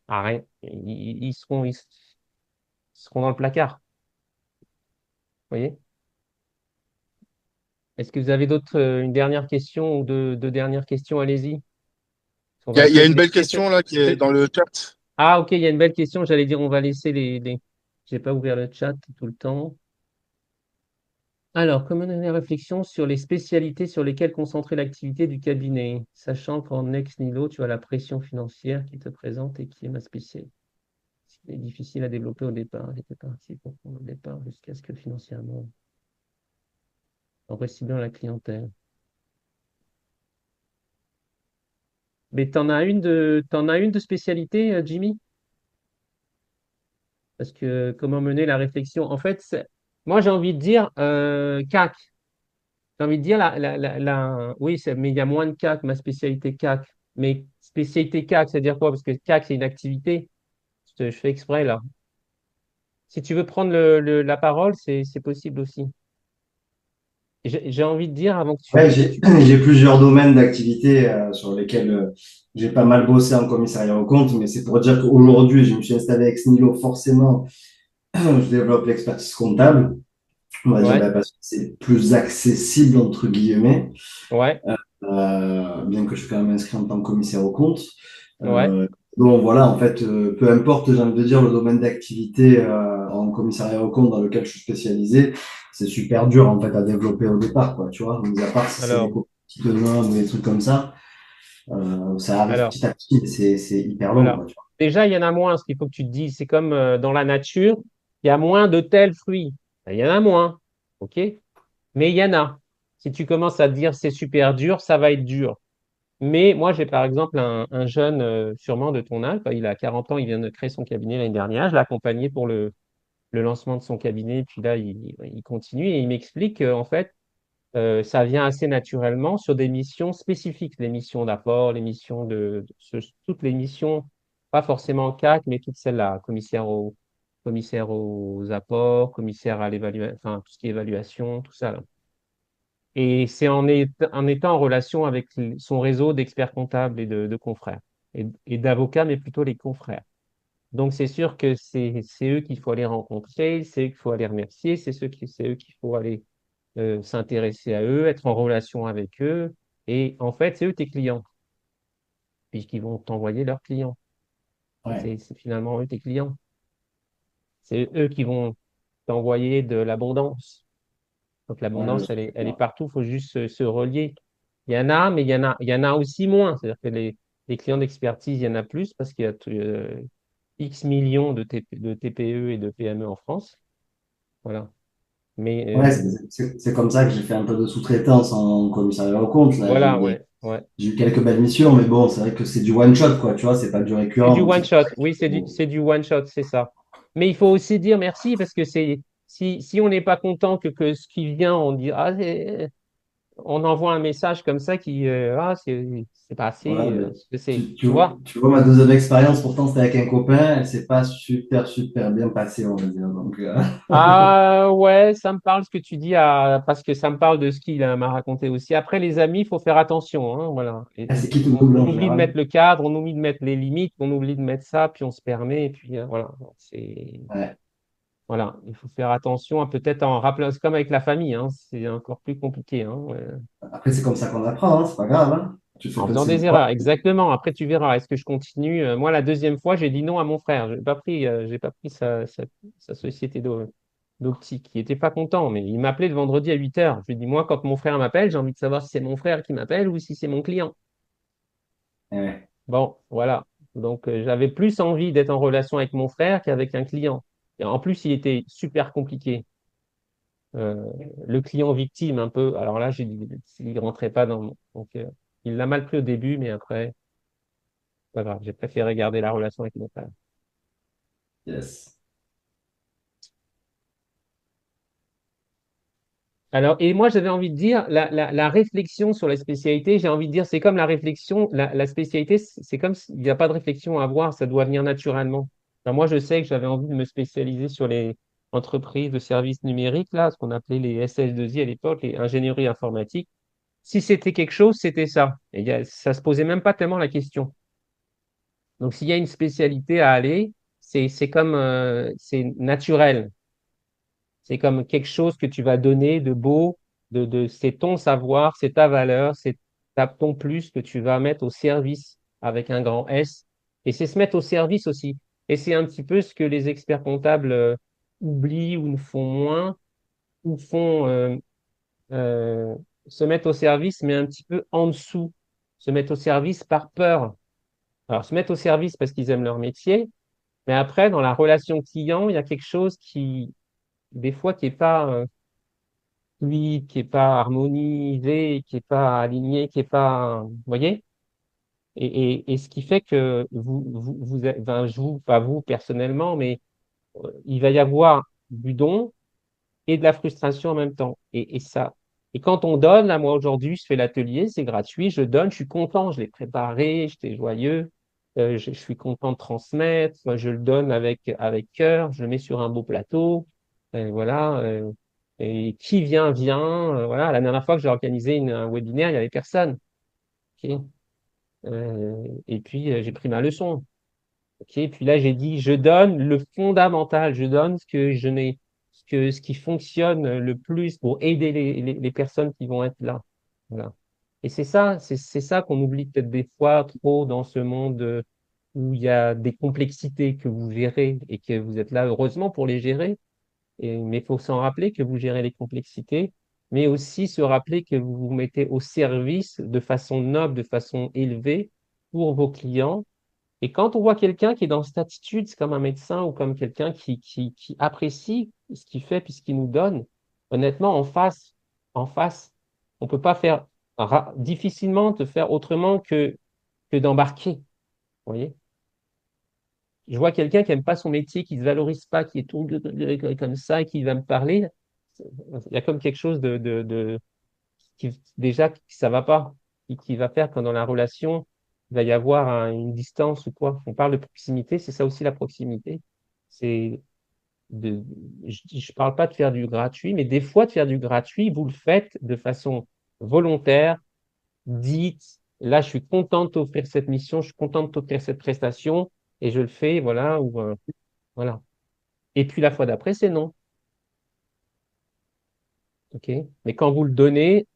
À rien. Ils seront dans le placard. Vous voyez? Est-ce que vous avez une dernière question ou deux dernières questions? Allez-y. On va Il y essayer a de une belle laisser question là qui est dans le chat. Ah, ok, il y a une belle question. J'allais dire, on va laisser Je vais pas ouvert le chat tout le temps. Alors, comment donner la réflexion sur les spécialités sur lesquelles concentrer l'activité du cabinet, sachant qu'en ex nihilo, tu as la pression financière qui te présente et qui est ma spécialité. C'est difficile à développer au départ. J'étais parti pour prendre au départ jusqu'à ce que financièrement, on voit si bien la clientèle. Mais t'en as une de spécialité, Jimmy? Parce que comment mener la réflexion? En fait, moi, j'ai envie de dire CAC. J'ai envie de dire, oui, mais il y a moins de CAC, ma spécialité CAC. Mais spécialité CAC, c'est-à-dire quoi? Parce que CAC, c'est une activité. Je fais exprès là. Si tu veux prendre la parole, c'est possible aussi. J'ai envie de dire avant que Ouais, tu, j'ai tu- j'ai plusieurs domaines d'activité sur lesquels j'ai pas mal bossé en commissariat aux comptes, mais c'est pour dire qu'aujourd'hui, je me suis installé ex nihilo, forcément, je développe l'expertise comptable, on va dire, Ouais, bah, parce que c'est plus accessible, entre guillemets, ouais, bien que je suis quand même inscrit en tant que commissaire aux comptes. ouais. Euh, bon, voilà, en fait, peu importe, j'ai envie de dire, le domaine d'activité en commissariat aux comptes dans lequel je suis spécialisé, c'est super dur, en fait, à développer au départ, quoi, tu vois, mis à part si c'est des Alors, copies de noms ou des trucs comme ça. Ça arrive alors, petit à petit, mais c'est hyper long, alors. quoi, tu vois. Déjà, il y en a moins, ce qu'il faut que tu te dises. C'est comme dans la nature, il y a moins de tels fruits. Ben, il y en a moins. OK? Mais il y en a. Si tu commences à te dire c'est super dur, ça va être dur. Mais moi, j'ai par exemple un jeune, sûrement de ton âge, il a 40 ans, il vient de créer son cabinet l'année dernière. Je l'ai accompagné pour le lancement de son cabinet, puis là, il continue et il m'explique qu'en fait, ça vient assez naturellement sur des missions spécifiques, les missions d'apport, les missions toutes les missions, pas forcément CAC, mais toutes celles-là, commissaire aux apports, commissaire à l'évaluation, enfin, tout ce qui est évaluation, tout ça, là. Et c'est en étant en relation avec son réseau d'experts comptables et de confrères, et d'avocats, mais plutôt les confrères. Donc, c'est sûr que c'est eux qu'il faut aller rencontrer, c'est eux qu'il faut aller remercier, c'est eux qu'il faut aller s'intéresser à eux, être en relation avec eux. Et en fait, c'est eux tes clients, puisqu'ils vont t'envoyer leurs clients. Ouais, C'est finalement eux tes clients. C'est eux qui vont t'envoyer de l'abondance. Donc ouais, je l'abondance, suis elle est d'accord. partout, il faut juste se relier. Il y en a, mais il y en a aussi moins. C'est-à-dire que les clients d'expertise, il y en a plus parce qu'il y a X millions de TPE et de PME en France. Voilà. Mais Ouais, c'est comme ça que j'ai fait un peu de sous-traitance en commissariat aux comptes. Là, voilà, ouais, ouais. j'ai eu quelques belles missions, mais bon, c'est vrai que c'est du one shot, quoi, tu vois, c'est pas du C'est récurrent, du donc one c'est shot. Oui, c'est du one shot, c'est ça. Mais il faut aussi dire merci parce que si on n'est pas content que ce qui vient, on dit on envoie un message comme ça qui c'est pas assez, voilà, mais ce que c'est. tu, tu, Tu vois? tu vois, ma deuxième expérience, pourtant, c'était avec un copain, elle s'est pas super, super bien passée, on va dire. Donc, Ah ouais, ça me parle ce que tu dis parce que ça me parle de ce qu'il m'a raconté aussi. Après, les amis, il faut faire attention, hein, voilà. c'est qui tout On, double on en oublie de général? mettre le cadre, on oublie de mettre les limites, on oublie de mettre ça, puis on se permet, et puis voilà. Ouais. Voilà, il faut faire attention à peut-être en rappelant, c'est comme avec la famille, hein, c'est encore plus compliqué, hein, Après, c'est comme ça qu'on apprend, hein, c'est pas grave, hein. Tu fais en pas de faisant ses des devoirs. erreurs, exactement. Après, tu verras, est-ce que je continue? Moi, la deuxième fois, j'ai dit non à mon frère. J'ai pas pris sa société d'optique. Il n'était pas content, mais il m'appelait le vendredi à 8 heures. Je lui ai dit, moi, quand mon frère m'appelle, j'ai envie de savoir si c'est mon frère qui m'appelle ou si c'est mon client. Ouais. Bon, voilà. Donc, j'avais plus envie d'être en relation avec mon frère qu'avec un client. Et en plus, il était super compliqué. Euh, le client victime un peu. Alors là, j'ai dit, il rentrait pas dans mon. Donc, Il l'a mal pris au début, mais après, pas grave. J'ai préféré garder la relation avec mon frère. Yes. Alors, et moi, j'avais envie de dire, la réflexion sur la spécialité, j'ai envie de dire, c'est comme la réflexion, la spécialité, c'est comme s'il n'y a pas de réflexion à avoir, ça doit venir naturellement. Alors, moi, je sais que j'avais envie de me spécialiser sur les entreprises de services numériques, là, ce qu'on appelait les SS2I à l'époque, les ingénieries informatiques. Si c'était quelque chose, c'était ça. Et ça se posait même pas tellement la question. Donc, s'il y a une spécialité à aller, c'est comme, c'est naturel. C'est comme quelque chose que tu vas donner de beau, c'est ton savoir, c'est ta valeur, c'est ton plus que tu vas mettre au service avec un grand S. Et c'est se mettre au service aussi. Et c'est un petit peu ce que les experts comptables oublient ou ne font moins, ou font euh, se mettre au service, mais un petit peu en dessous. Se mettre au service par peur. Alors, se mettre au service parce qu'ils aiment leur métier, mais après, dans la relation client, il y a quelque chose qui, des fois, qui est pas fluide, qui est pas harmonisé, qui est pas aligné, qui est pas, vous voyez? Et ce qui fait que enfin, pas vous personnellement, mais il va y avoir du don et de la frustration en même temps. Et ça. Et quand on donne, là, moi aujourd'hui, je fais l'atelier, c'est gratuit, je donne, je suis content, je l'ai préparé, j'étais joyeux, je suis content de transmettre, moi, je le donne avec cœur, je le mets sur un beau plateau, voilà. Et qui vient, vient. Voilà, la dernière fois que j'ai organisé un webinaire, il n'y avait personne. Ok. Et puis, j'ai pris ma leçon. Ok. Et puis là, j'ai dit, je donne le fondamental, je donne ce que je n'ai, ce qui fonctionne le plus pour aider les personnes qui vont être là. Voilà. Et c'est ça qu'on oublie peut-être des fois trop dans ce monde où il y a des complexités que vous gérez et que vous êtes là heureusement pour les gérer. Mais il faut s'en rappeler que vous gérez les complexités, mais aussi se rappeler que vous vous mettez au service de façon noble, de façon élevée pour vos clients. Et quand on voit quelqu'un qui est dans cette attitude, c'est comme un médecin ou comme quelqu'un qui apprécie ce qu'il fait puis ce qu'il nous donne, honnêtement, en face, on peut pas faire difficilement te faire autrement que d'embarquer. Vous voyez? Je vois quelqu'un qui aime pas son métier, qui se valorise pas, qui est tout comme ça et qui va me parler. Il y a comme quelque chose déjà que ça va pas et qui va faire que dans la relation, il va y avoir une distance ou quoi. On parle de proximité, c'est ça aussi la proximité. C'est je parle pas de faire du gratuit, mais des fois de faire du gratuit, vous le faites de façon volontaire, dite. Là, je suis content de t'offrir cette mission, je suis content de t'offrir cette prestation et je le fais, voilà, ou voilà. Et puis la fois d'après, c'est non. OK? Mais quand vous le donnez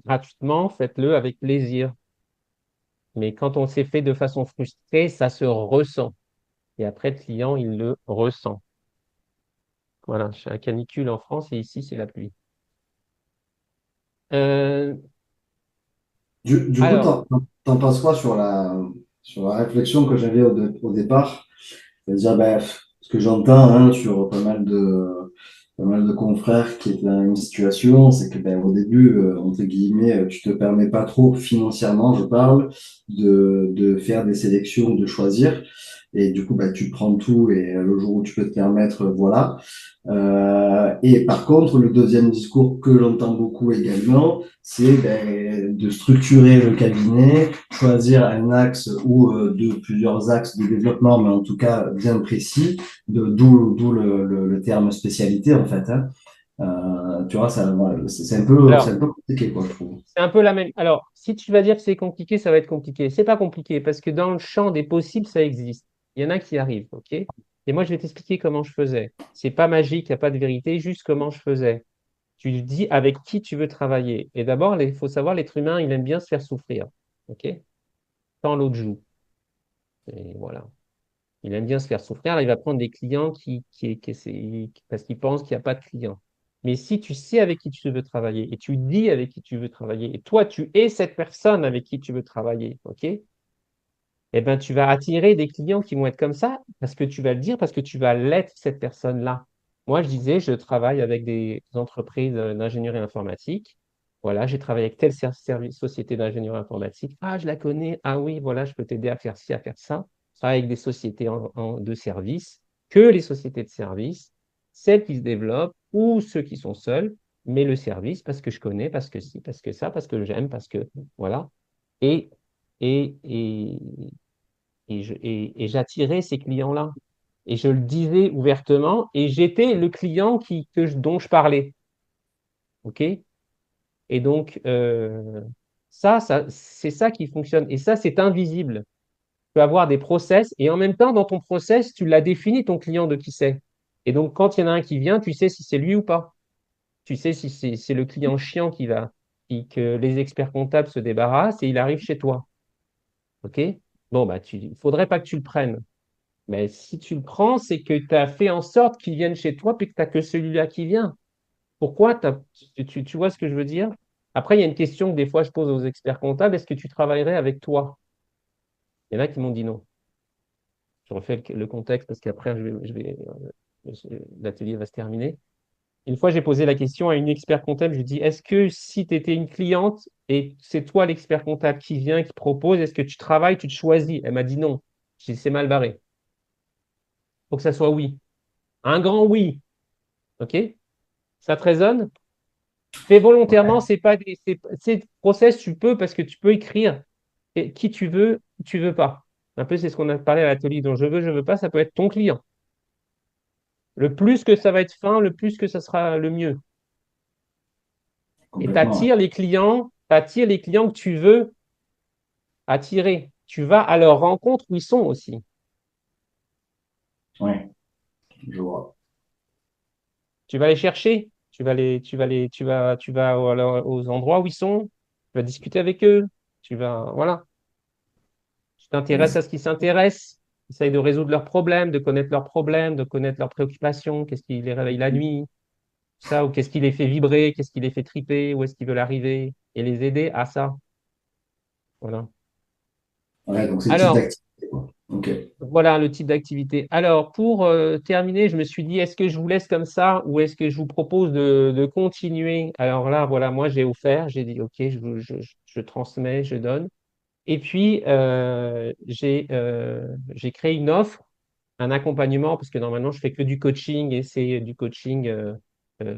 gratuitement, faites-le avec plaisir. Mais quand on s'est fait de façon frustrée, ça se ressent. Et après, le client, il le ressent. Voilà, c'est la canicule en France et ici, c'est la pluie. Euh, Du coup, alors, t'en penses quoi sur la réflexion que j'avais au départ? C'est-à-dire, ben, ce que j'entends hein, sur pas mal de confrères qui étaient dans la même situation, c'est que ben, au début, entre guillemets, tu te permets pas trop financièrement, je parle, de faire des sélections, de choisir. Et du coup, ben, tu prends tout et le jour où tu peux te permettre, voilà. Et par contre, le deuxième discours que j'entends beaucoup également, c'est ben, de structurer le cabinet, choisir un axe ou de plusieurs axes de développement, mais en tout cas bien précis, d'où le terme spécialité en fait. Hein. Tu vois, ça, voilà, c'est alors, un peu compliqué, quoi, je trouve. c'est un peu la même. Alors, si tu vas dire que c'est compliqué, ça va être compliqué. C'est pas compliqué parce que dans le champ des possibles, ça existe. Il y en a qui arrivent, OK? Et moi, je vais t'expliquer comment je faisais. C'est pas magique, il n'y a pas de vérité, juste comment je faisais. Tu dis avec qui tu veux travailler. Et d'abord, il faut savoir, l'être humain, il aime bien se faire souffrir. OK? Quand l'autre joue. Et voilà. Il aime bien se faire souffrir. Alors, il va prendre des clients parce qu'il pense qu'il n'y a pas de clients. Mais si tu sais avec qui tu veux travailler et tu dis avec qui tu veux travailler, et toi, tu es cette personne avec qui tu veux travailler, OK? Eh ben, tu vas attirer des clients qui vont être comme ça parce que tu vas le dire, parce que tu vas l'être, cette personne-là. Moi, je disais, je travaille avec des entreprises d'ingénierie informatique. Voilà, j'ai travaillé avec telle société d'ingénierie informatique. Ah, je la connais. Ah oui, voilà, je peux t'aider à faire ci, à faire ça. Je travaille avec des sociétés de services, que les sociétés de services, celles qui se développent ou ceux qui sont seuls, mais le service parce que je connais, parce que si, parce que ça, parce que j'aime, parce que voilà. Et, et, et, et j'attirais ces clients-là. Et je le disais ouvertement, et j'étais le client dont je parlais. OK? Et donc, c'est ça qui fonctionne. Et ça, c'est invisible. Tu peux avoir des process, et en même temps, dans ton process, tu l'as défini, ton client, de qui c'est. Et donc, quand il y en a un qui vient, tu sais si c'est lui ou pas. Tu sais si c'est le client chiant que les experts comptables se débarrassent et il arrive chez toi. OK? Bon, bah, il ne faudrait pas que tu le prennes. Mais si tu le prends, c'est que tu as fait en sorte qu'il vienne chez toi, puis que tu n'as que celui-là qui vient. Pourquoi tu vois ce que je veux dire? Après, il y a une question que des fois je pose aux experts comptables, est-ce que tu travaillerais avec toi? Il y en a qui m'ont dit non. Je refais le contexte parce qu'après, l'atelier va se terminer. Une fois, j'ai posé la question à une expert comptable, je lui ai dit, est-ce que si tu étais une cliente et c'est toi l'expert comptable qui vient, qui propose, est-ce que tu travailles, tu te choisis? Elle m'a dit non. J'ai dit, c'est mal barré. Il faut que ça soit oui. Un grand oui. OK? Ça te résonne? Fais volontairement, c'est pas c'est process, tu peux parce que tu peux écrire qui tu veux pas. Un peu, c'est ce qu'on a parlé à l'atelier dont je veux pas, ça peut être ton client. Le plus que ça va être fin, le plus que ça sera le mieux. Et Complètement. t'attires les clients que tu veux attirer. Tu vas à leur rencontre où ils sont aussi. Oui, je vois. Tu vas les chercher. Tu vas aux endroits où ils sont. Tu vas discuter avec eux. Voilà. Tu t'intéresses à ce qui s'intéresse, essaye de résoudre leurs problèmes, de connaître leurs préoccupations, qu'est-ce qui les réveille la nuit, ça, ou qu'est-ce qui les fait vibrer, qu'est-ce qui les fait triper, où est-ce qu'ils veulent arriver, et les aider à ça. Voilà. Ouais, donc c'est le type Alors, d'activité, quoi. Ok. voilà le type d'activité. Alors, pour terminer, je me suis dit, est-ce que je vous laisse comme ça ou est-ce que je vous propose de continuer? Alors là, voilà, moi j'ai offert, j'ai dit, OK, je transmets, je donne. Et puis, j'ai créé une offre, un accompagnement, parce que normalement, je fais que du coaching et c'est du coaching, euh,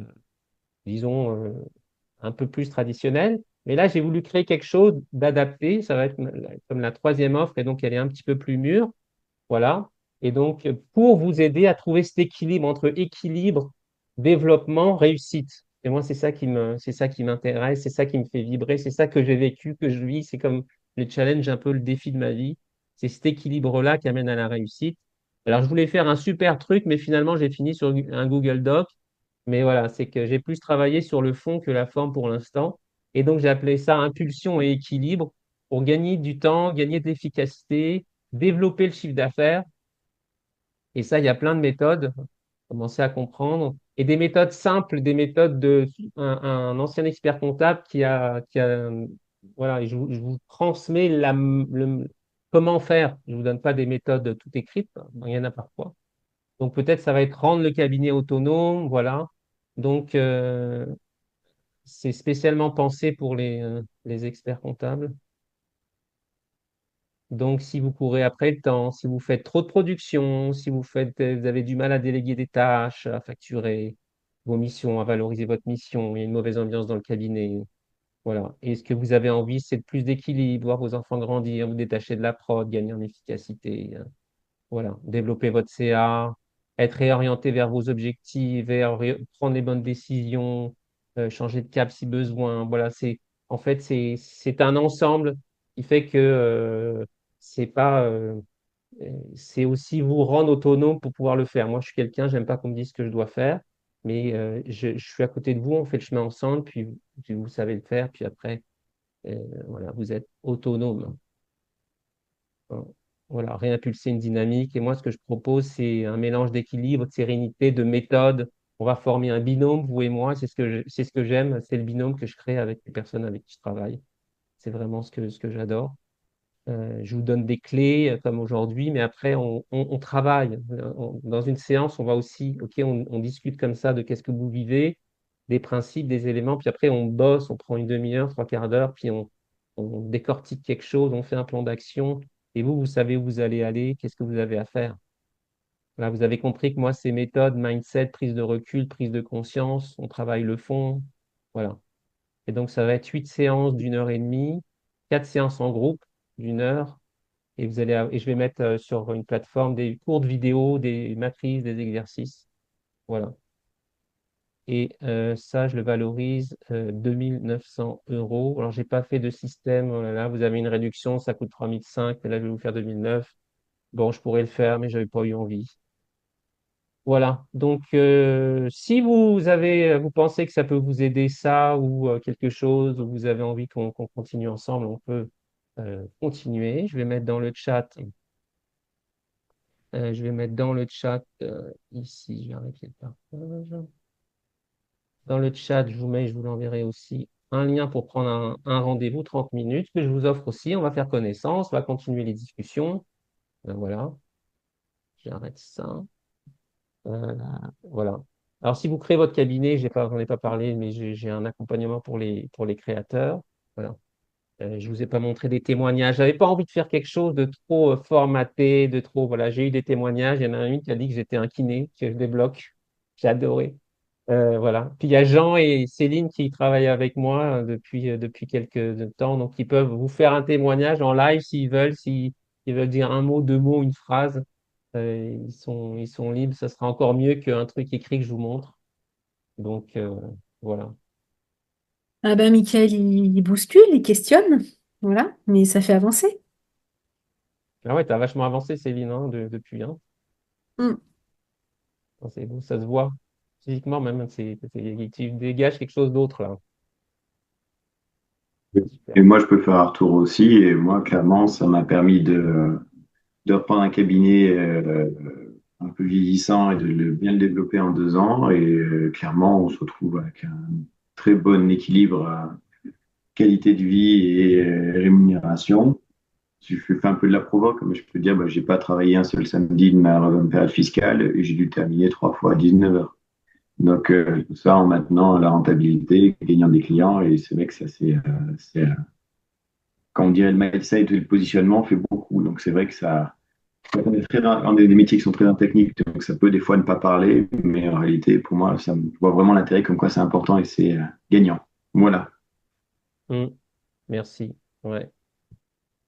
disons, un peu plus traditionnel. Mais là, j'ai voulu créer quelque chose d'adapté. Ça va être comme la troisième offre et donc elle est un petit peu plus mûre. Voilà. Et donc, pour vous aider à trouver cet équilibre entre équilibre, développement, réussite. Et moi, c'est ça qui m'intéresse, c'est ça qui me fait vibrer, c'est ça que j'ai vécu, que je vis. C'est comme le challenge, un peu le défi de ma vie. C'est cet équilibre-là qui amène à la réussite. Alors, je voulais faire un super truc, mais finalement, j'ai fini sur un Google Doc. Mais voilà, c'est que j'ai plus travaillé sur le fond que la forme pour l'instant. Et donc, j'ai appelé ça impulsion et équilibre pour gagner du temps, gagner de l'efficacité, développer le chiffre d'affaires. Et ça, il y a plein de méthodes, commencer à comprendre. Et des méthodes simples, des méthodes un ancien expert comptable voilà, et je vous transmets comment faire. Je ne vous donne pas des méthodes toutes écrites, il y en a parfois. Donc peut-être ça va être rendre le cabinet autonome, voilà. Donc c'est spécialement pensé pour les experts comptables. Donc, si vous courez après le temps, si vous faites trop de production, si vous avez du mal à déléguer des tâches, à facturer vos missions, à valoriser votre mission, il y a une mauvaise ambiance dans le cabinet, voilà. Et ce que vous avez envie, c'est de plus d'équilibre, voir vos enfants grandir, vous détacher de la prod, gagner en efficacité, voilà. Développer votre CA, être réorienté vers vos objectifs, prendre les bonnes décisions, changer de cap si besoin. Voilà, en fait, c'est un ensemble qui fait que c'est pas, c'est aussi vous rendre autonome pour pouvoir le faire. Moi, je suis quelqu'un, j'aime pas qu'on me dise ce que je dois faire, mais je suis à côté de vous, on fait le chemin ensemble, puis vous savez le faire, puis après, voilà, vous êtes autonome. Voilà, réimpulser une dynamique. Et moi, ce que je propose, c'est un mélange d'équilibre, de sérénité, de méthode. On va former un binôme, vous et moi. C'est ce que j'aime. C'est le binôme que je crée avec les personnes avec qui je travaille. C'est vraiment ce que j'adore. Je vous donne des clés comme aujourd'hui, mais après, on travaille. Dans une séance, on va aussi, OK, on discute comme ça de qu'est-ce que vous vivez. des principes, des éléments, puis après on bosse, on prend une demi-heure, trois quarts d'heure, puis on décortique quelque chose, on fait un plan d'action, et vous savez où vous allez aller, qu'est-ce que vous avez à faire. Là, vous avez compris que moi, c'est méthode, mindset, prise de recul, prise de conscience, on travaille le fond, voilà. Et donc, ça va être 8 séances d'1 heure et demie, 4 séances en groupe d'1 heure, et je vais mettre sur une plateforme des courtes vidéos, des matrices, des exercices. Voilà. Et ça, je le valorise 2 900 euros. Alors, j'ai pas fait de système. Oh là là, vous avez une réduction, ça coûte 3 500, mais là, je vais vous faire 2009. Bon, je pourrais le faire, mais j'avais pas eu envie. Voilà. Donc, si vous pensez que ça peut vous aider ça ou quelque chose, ou vous avez envie qu'on continue ensemble, on peut continuer. Je vais mettre dans le chat ici. Je vais arrêter le partage. Dans le chat, je vous l'enverrai aussi, un lien pour prendre un rendez-vous 30 minutes que je vous offre aussi. On va faire connaissance, on va continuer les discussions. Voilà, j'arrête ça. Euh, voilà. Alors, si vous créez votre cabinet, j'en ai pas parlé, mais j'ai un accompagnement pour les créateurs. Voilà. Je vous ai pas montré des témoignages. J'avais pas envie de faire quelque chose de trop formaté, de trop. Voilà, j'ai eu des témoignages. Il y en a une qui a dit que j'étais un kiné, que je débloque. J'ai adoré. Voilà. Puis il y a Jean et Céline qui travaillent avec moi depuis quelques temps, donc ils peuvent vous faire un témoignage en live s'ils veulent dire un mot, deux mots, une phrase. Ils sont libres. Ça sera encore mieux qu'un truc écrit que je vous montre. Donc voilà. Ah ben, Michael, il bouscule, il questionne. Voilà, mais ça fait avancer. Ah ouais, t'as vachement avancé, Céline, hein, depuis. Hein. Mm. C'est beau, ça se voit physiquement même. Tu dégages quelque chose d'autre là. Super. Et moi, je peux faire un retour aussi. Et moi, clairement, ça m'a permis de reprendre un cabinet un peu vieillissant et de bien le développer en 2 ans. Et clairement, on se retrouve avec un très bon équilibre qualité de vie et rémunération. Si je fais un peu de la provoque, mais je peux dire, bah, j'ai pas travaillé un seul samedi de ma période fiscale et j'ai dû terminer 3 fois à 19 heures. Donc, tout ça en maintenant la rentabilité, gagnant des clients. Et c'est vrai que ça, quand on dirait le mindset et le positionnement, fait beaucoup. Donc, c'est vrai que ça, on est dans des métiers qui sont très techniques, donc ça peut des fois ne pas parler, mais en réalité, pour moi, ça me voit vraiment l'intérêt comme quoi c'est important et c'est gagnant. Voilà. Mm. Merci. Ouais.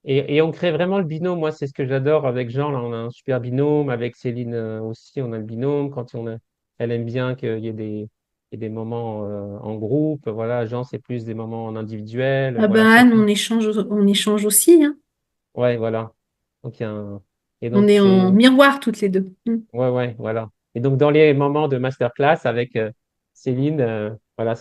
Et on crée vraiment le binôme. Moi, c'est ce que j'adore avec Jean. Là, on a un super binôme. Avec Céline aussi, on a le binôme. Elle aime bien qu'il y ait il y ait des moments en groupe. Voilà, Jean, c'est plus des moments en individuel. Ah ben, Voilà, Anne, chacun. on échange aussi, hein. Ouais, voilà. Donc, et On donc, est en miroir toutes les deux. Mm. ouais, ouais, voilà. Et donc, dans les moments de masterclass avec Céline, voilà,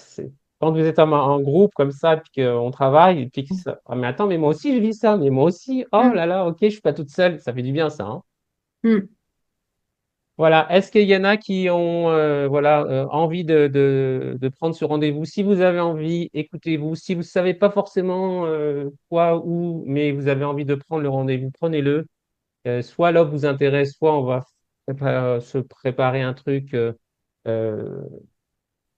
quand vous êtes en groupe comme ça, puis qu'on travaille, et puis ah, mais attends, mais moi aussi, je vis ça, mais moi aussi, oh Mm. là là, ok, je suis pas toute seule, ça fait du bien, ça, hein. Mm. Voilà. Est-ce qu'il y en a qui ont voilà, envie de prendre ce rendez-vous? Si vous avez envie, écoutez-vous. Si vous ne savez pas forcément quoi, où, mais vous avez envie de prendre le rendez-vous, prenez-le. Soit l'offre vous intéresse, soit on va se préparer un truc, euh,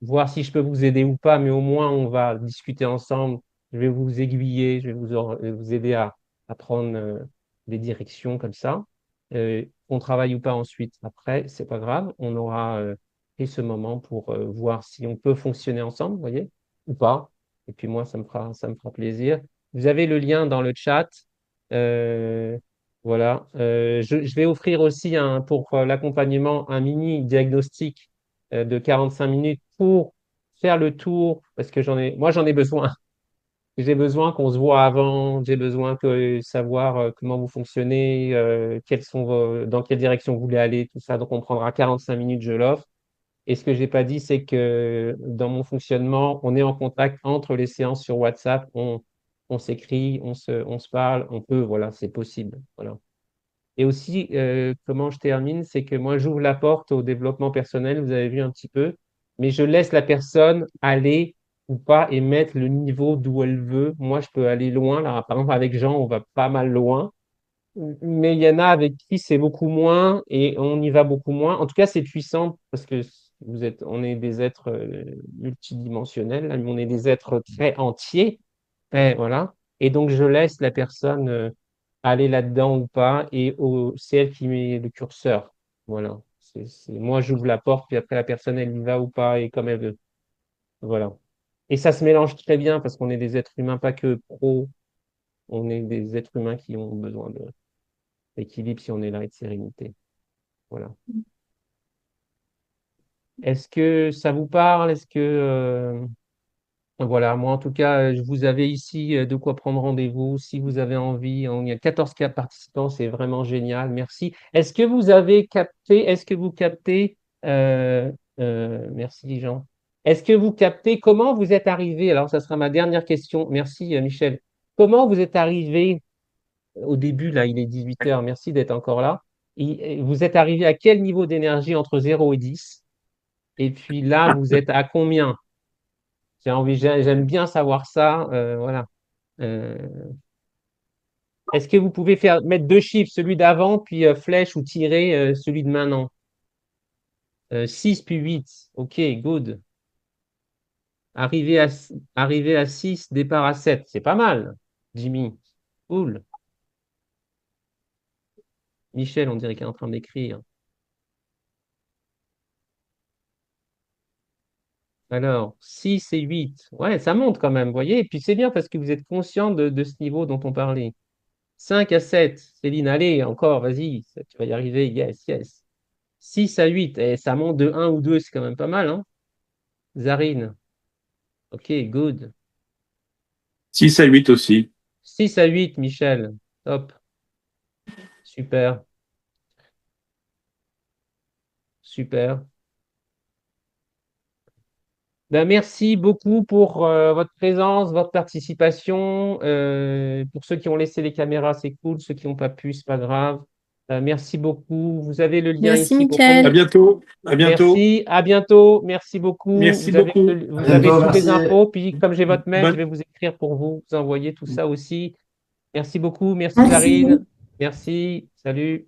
voir si je peux vous aider ou pas, mais au moins on va discuter ensemble. Je vais vous aiguiller, je vais vous aider à prendre des directions comme ça. On travaille ou pas ensuite, après, c'est pas grave. On aura pris ce moment pour voir si on peut fonctionner ensemble, vous voyez, ou pas. Et puis moi, ça me fera plaisir. Vous avez le lien dans le chat. Euh, voilà. Je vais offrir aussi pour l'accompagnement un mini diagnostic de 45 minutes pour faire le tour, parce que moi j'en ai besoin. J'ai besoin qu'on se voit avant, j'ai besoin de savoir comment vous fonctionnez, dans quelle direction vous voulez aller, tout ça. Donc on prendra 45 minutes, je l'offre. Et ce que j'ai pas dit, c'est que dans mon fonctionnement, on est en contact entre les séances sur WhatsApp, on s'écrit, on se parle, on peut, voilà, c'est possible. Voilà. Et aussi, comment je termine, c'est que moi, j'ouvre la porte au développement personnel, vous avez vu un petit peu, mais je laisse la personne aller ou pas et mettre le niveau d'où elle veut. Moi, je peux aller loin. Là, par exemple, avec Jean, on va pas mal loin, mais il y en a avec qui c'est beaucoup moins et on y va beaucoup moins. En tout cas, c'est puissant parce que On est des êtres multidimensionnels, là, mais on est des êtres très entiers. Voilà. Et donc, je laisse la personne aller là-dedans ou pas, et c'est elle qui met le curseur. Voilà. Moi, j'ouvre la porte, puis après, la personne, elle y va ou pas, et comme elle veut. Voilà. Et ça se mélange très bien parce qu'on est des êtres humains, pas que pros, on est des êtres humains qui ont besoin d'équilibre si on est là et de sérénité. Voilà. Est-ce que ça vous parle? Est-ce que voilà, moi en tout cas, vous avez ici de quoi prendre rendez-vous si vous avez envie. Il y a 14 cas participants, c'est vraiment génial. Merci. Est-ce que vous captez, merci Jean. Est-ce que vous captez comment vous êtes arrivé? Alors, ça sera ma dernière question. Merci Michel. Comment vous êtes arrivé au début, là, il est 18 heures, merci d'être encore là. Vous êtes arrivé à quel niveau d'énergie entre 0 et 10? Et puis là, vous êtes à combien? J'aime bien savoir ça. Voilà. Euh, Est-ce que vous pouvez mettre deux chiffres, celui d'avant, puis flèche ou tirer celui de maintenant? 6 puis 8. OK, good. Arriver à 6, départ à 7. C'est pas mal, Jimmy. Cool. Michel, on dirait qu'il est en train d'écrire. Alors, 6 et 8. Ouais, ça monte quand même, vous voyez. Et puis c'est bien parce que vous êtes conscient de ce niveau dont on parlait. 5 à 7. Céline, allez, encore, vas-y, tu vas y arriver. Yes, yes. 6 à 8. Et ça monte de 1 ou 2, c'est quand même pas mal, hein? Zarine. OK, good. 6 à 8 aussi. 6 à 8, Michel. Top. Super. Super. Ben, merci beaucoup pour votre présence, votre participation. Pour ceux qui ont laissé les caméras, c'est cool. Ceux qui n'ont pas pu, c'est pas grave. Merci beaucoup. Vous avez le lien Merci, ici pour prendre. À Mickaël. bientôt. À bientôt. Merci. À bientôt. Merci beaucoup. Merci beaucoup. À Vous avez bientôt, toutes les merci. infos. Puis, comme j'ai votre mail, je Bonne- vais vous écrire pour vous envoyer tout ça aussi. Merci beaucoup. Merci, Merci. Zarine. Merci. Salut.